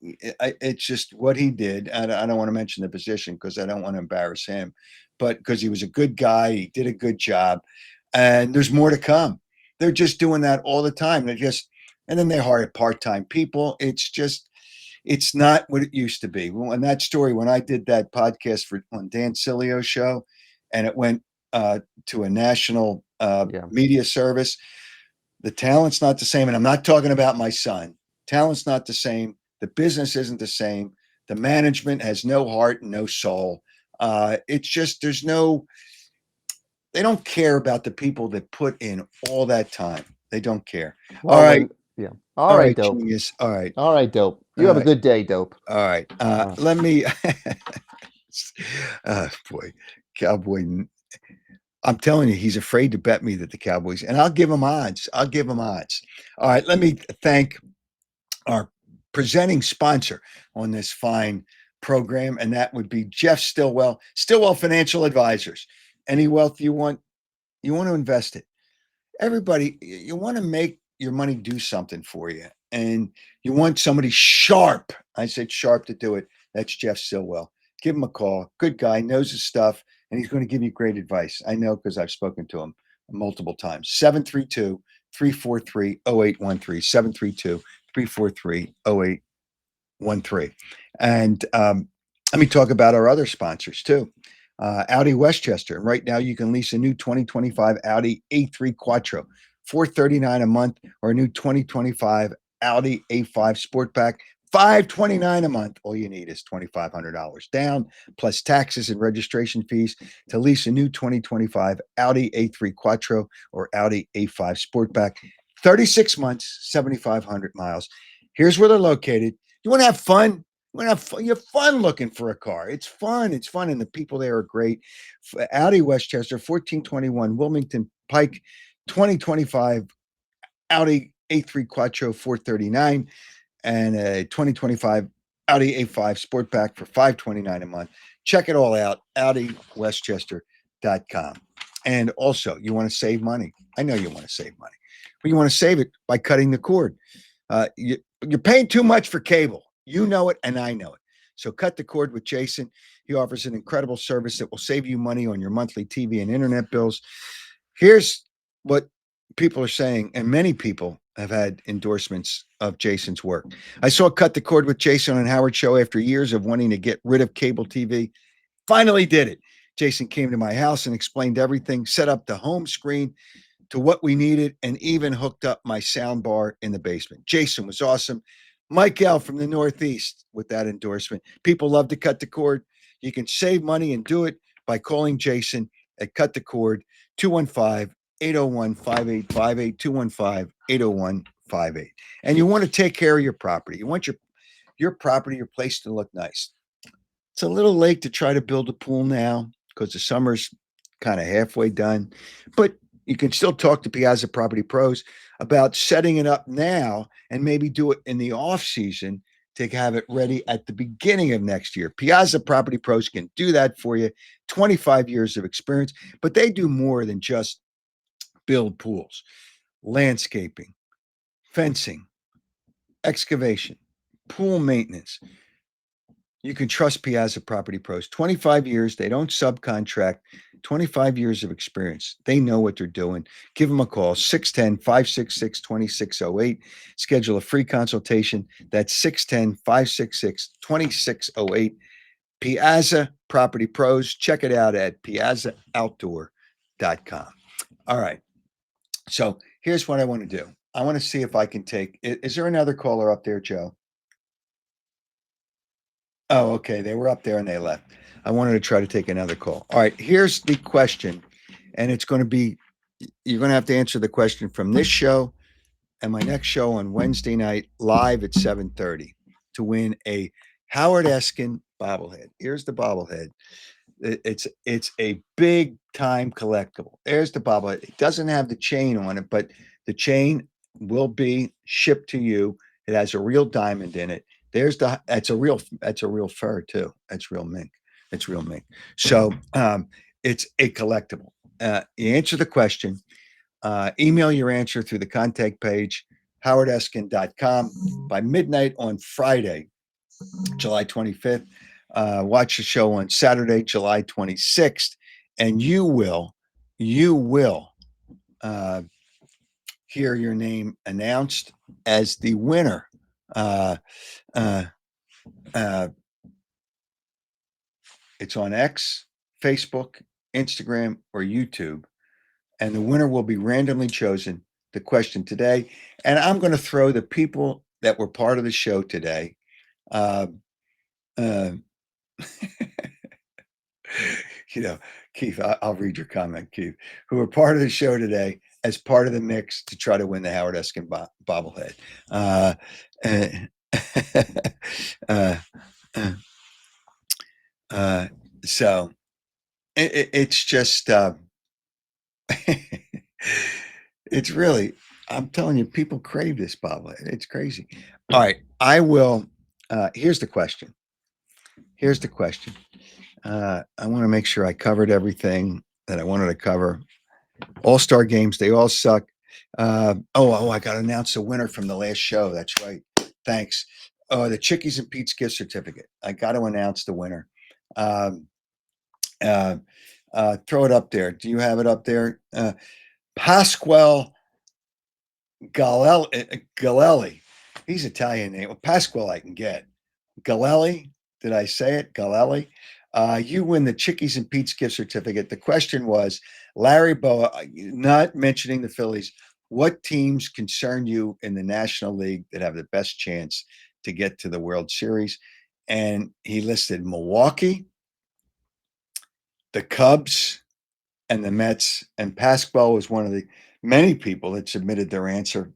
It's just what he did. I don't want to mention the position because I don't want to embarrass him, but because he was a good guy, he did a good job, and there's more to come. They're just doing that all the time. And then they hire part-time people. It's not what it used to be. And that story, when I did that podcast on Dan Cilio's show, and it went to a national media service, the talent's not the same. And I'm not talking about my son. Talent's not the same. The business isn't the same. The management has no heart and no soul. It's just, they don't care about the people that put in all that time. They don't care. Well, All right. yeah. All right, Dope. Genius. All right. All right, Dope. You have a good day, Dope. All right. Let me. Boy, Cowboy. I'm telling you, he's afraid to bet me that the Cowboys, and I'll give him odds. All right. Let me thank our presenting sponsor on this fine program, and that would be Jeff Stillwell Financial Advisors. Any wealth you want to invest it. Everybody, you want to make your money do something for you, and you want somebody sharp. I said sharp to do it. That's Jeff Stillwell. Give him a call. Good guy, knows his stuff, and he's going to give you great advice. I know because I've spoken to him multiple times. 732-343-0813. 732-343-0813. And let me talk about our other sponsors too. Audi Westchester. And right now you can lease a new 2025 Audi A3 Quattro, $439 a month, or a new 2025 Audi A5 Sportback, $529 a month. All you need is $2,500 down, plus taxes and registration fees to lease a new 2025 Audi A3 Quattro or Audi A5 Sportback. 36 months, 7,500 miles. Here's where they're located. You want to have fun? You have fun looking for a car. It's fun. And the people there are great. Audi Westchester, 1421 Wilmington Pike, 2025 Audi A3 Quattro, $439, and a 2025 Audi A5 Sportback for $529 a month. Check it all out, AudiWestchester.com. And also, you want to save money. I know you want to save money, but you want to save it by cutting the cord. You're paying too much for cable. You know it, and I know it. So cut the cord with Jason. He offers an incredible service that will save you money on your monthly TV and internet bills. Here's what people are saying, and many people have had endorsements of Jason's work. I saw Cut the Cord with Jason on Howard Show after years of wanting to get rid of cable TV. Finally did it. Jason came to my house and explained everything, set up the home screen to what we needed, and even hooked up my sound bar in the basement. Jason was awesome. Mike L from the Northeast with that endorsement. People love to cut the cord. You can save money and do it by calling Jason at Cut the Cord, 215-801-5858, 215-801-58. And you want to take care of your property. You want your property, your place to look nice. It's a little late to try to build a pool now because the summer's kind of halfway done, but you can still talk to Piazza Property Pros about setting it up now and maybe do it in the off season to have it ready at the beginning of next year. Piazza Property Pros can do that for you. 25 years of experience, but they do more than just build pools. Landscaping, fencing, excavation, pool maintenance, You can trust Piazza Property Pros. 25 years. They don't subcontract. 25 years of experience. They know what they're doing. Give them a call, 610-566-2608. Schedule a free consultation. That's 610-566-2608. Piazza Property Pros. Check it out at piazzaoutdoor.com. All right. So here's what I want to do. I want to see if I can take. Is there another caller up there, Joe? Oh, okay. They were up there and they left. I wanted to try to take another call. All right. Here's the question. And it's going to be, you're going to have to answer the question from this show and my next show on Wednesday night live at 7:30 to win a Howard Eskin bobblehead. Here's the bobblehead. It's a big time collectible. There's the bobblehead. It doesn't have the chain on it, but the chain will be shipped to you. It has a real diamond in it. That's a real fur too. That's real mink. It's real mink. So it's a collectible. You answer the question. Email your answer through the contact page, howardeskin.com by midnight on Friday, July 25th. Watch the show on Saturday, July 26th, and you will hear your name announced as the winner. It's on X, Facebook, Instagram, or YouTube, and the winner will be randomly chosen. The question today, and I'm going to throw the people that were part of the show today. Keith, I'll read your comment, Keith, who were part of the show today as part of the mix to try to win the Howard Eskin bobblehead. So it's just, it's really, I'm telling you, people crave this bobblehead. It's crazy. All right. I will, here's the question. I want to make sure I covered everything that I wanted to cover. All-Star games, they all suck. I got to announce the winner from the last show. That's right. Thanks. Oh, the Chickies and Pete's gift certificate. I got to announce the winner. Throw it up there. Do you have it up there? Pasquale Galelli. He's Italian name. Well, Pasquale I can get. Galelli. Did I say it? Galelli. You win the Chickies and Pete's gift certificate. The question was, Larry Boa, not mentioning the Phillies, what teams concern you in the National League that have the best chance to get to the World Series? And he listed Milwaukee, the Cubs, and the Mets. And Pasquale was one of the many people that submitted their answer.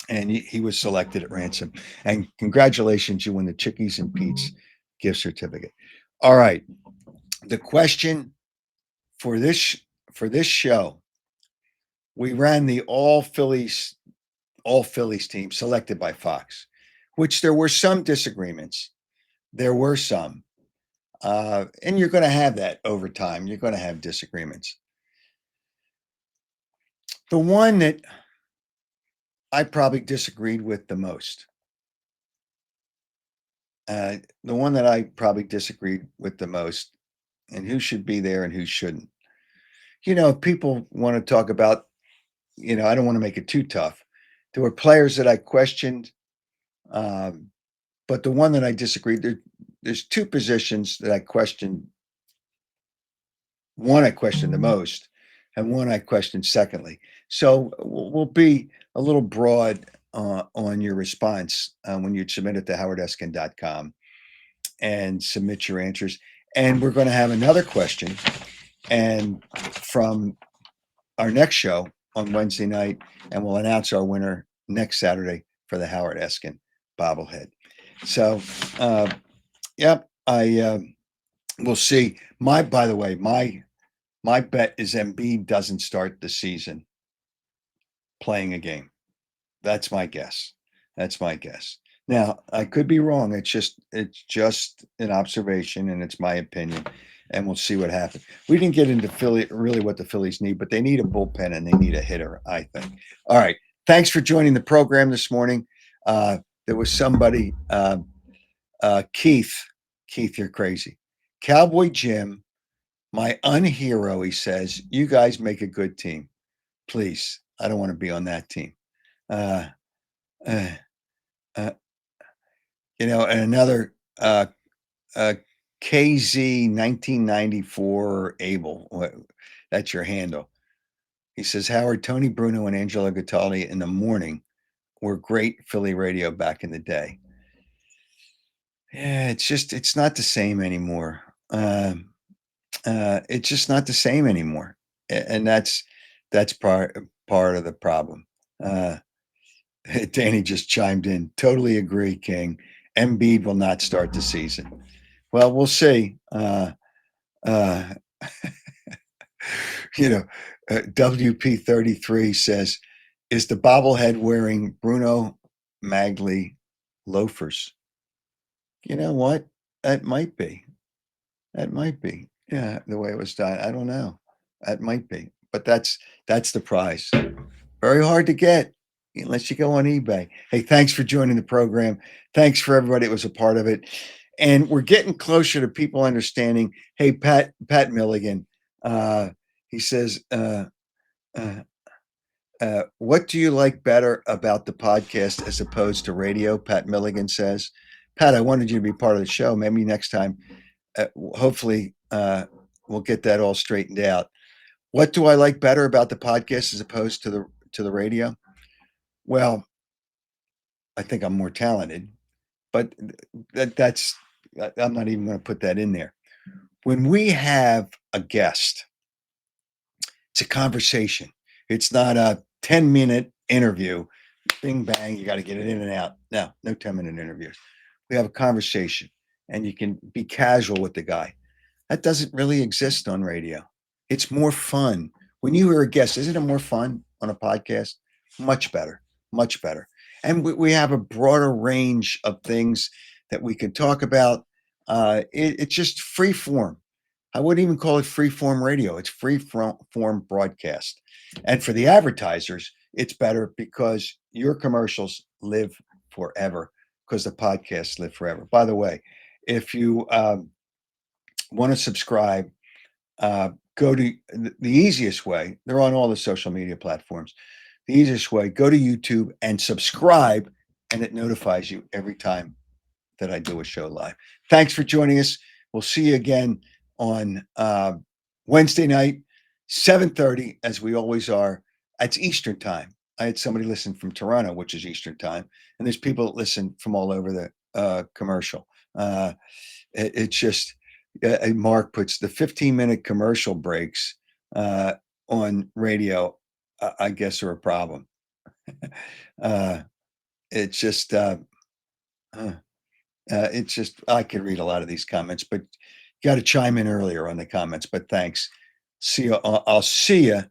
And he was selected at ransom. And congratulations, you win the Chickies and Pete's gift certificate. All right. The question for this show, we ran the all Phillies team selected by Fox, which there were some disagreements. There were some. And you're going to have that over time. You're going to have disagreements. The one that I probably disagreed with the most, and who should be there and who shouldn't. People want to talk about, I don't want to make it too tough. There were players that I questioned, but the one that I disagreed, there's two positions that I questioned. One I questioned the most, and one I questioned secondly. So we'll be a little broad on your response when you submit it to howardeskin.com and submit your answers. And we're going to have another question and from our next show on Wednesday night, and we'll announce our winner next Saturday for the Howard Eskin bobblehead. So, we'll see. By the way, my bet is Embiid doesn't start the season playing a game. That's my guess. Now, I could be wrong. It's just an observation, and it's my opinion, and we'll see what happens. We didn't get into really what the Phillies need, but they need a bullpen and they need a hitter, I think. All right. Thanks for joining the program this morning. There was somebody, Keith Keith, you're crazy. Cowboy Jim, my unhero, he says, you guys make a good team. Please, I don't want to be on that team. Uh, uh, uh, and another KZ 1994 Abel. That's your handle. He says, Howard, Tony Bruno, and Angelo Gattali in the morning were great Philly radio back in the day. Yeah, it's not the same anymore. It's just not the same anymore, and that's part of the problem. Danny just chimed in. Totally agree, King. Embiid will not start the season. Well, we'll see. WP33 says, is the bobblehead wearing Bruno Magli loafers? You know what? That might be. That might be. Yeah, the way it was done. I don't know. That might be. But that's the prize. Very hard to get unless you go on eBay. Hey, thanks for joining the program. Thanks for everybody that was a part of it. And we're getting closer to people understanding. Hey, Pat Milligan, he says, what do you like better about the podcast as opposed to radio? Pat Milligan says. Pat, I wanted you to be part of the show. Maybe next time, hopefully, we'll get that all straightened out. What do I like better about the podcast as opposed to the radio? Well, I think I'm more talented, but that's I'm not even going to put that in there. When we have a guest, it's a conversation. It's not a 10-minute interview. Bing, bang, you got to get it in and out. No 10-minute interviews. We have a conversation, and you can be casual with the guy. That doesn't really exist on radio. It's more fun. When you hear a guest, isn't it more fun on a podcast? Much better, much better. And we have a broader range of things that we can talk about. It's just free form. I wouldn't even call it free form radio. It's free form broadcast. And for the advertisers, it's better because your commercials live forever because the podcasts live forever. By the way, if you want to subscribe, go to the easiest way. They're on all the social media platforms. The easiest way, go to YouTube and subscribe, and it notifies you every time that I do a show live. Thanks for joining us. We'll see you again on Wednesday night, 7:30, as we always are. It's Eastern time. I had somebody listen from Toronto, which is Eastern time, and there's people that listen from all over the commercial. It's just Mark puts the 15-minute commercial breaks on radio, I guess, are a problem. It's just I can read a lot of these comments, but you got to chime in earlier on the comments. But thanks. See you. I'll see you.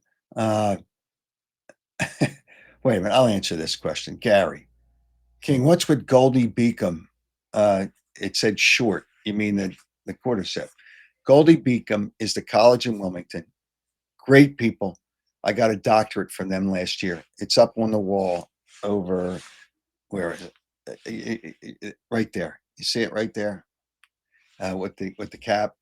Wait a minute. I'll answer this question. Gary King, what's with Goldie Beacom? It said short. You mean the quartercept? Goldie Beacom is the college in Wilmington. Great people. I got a doctorate from them last year. It's up on the wall over, where is it? Right there. You see it right there with the cap.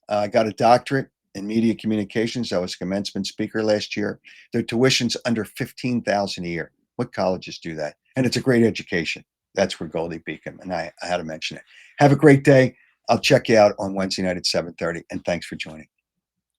I got a doctorate in media communications. I was a commencement speaker last year. Their tuition's under $15,000 a year. What colleges do that? And it's a great education. That's where Goldie Beacom, and I had to mention it. Have a great day. I'll check you out on Wednesday night at 7:30, and thanks for joining.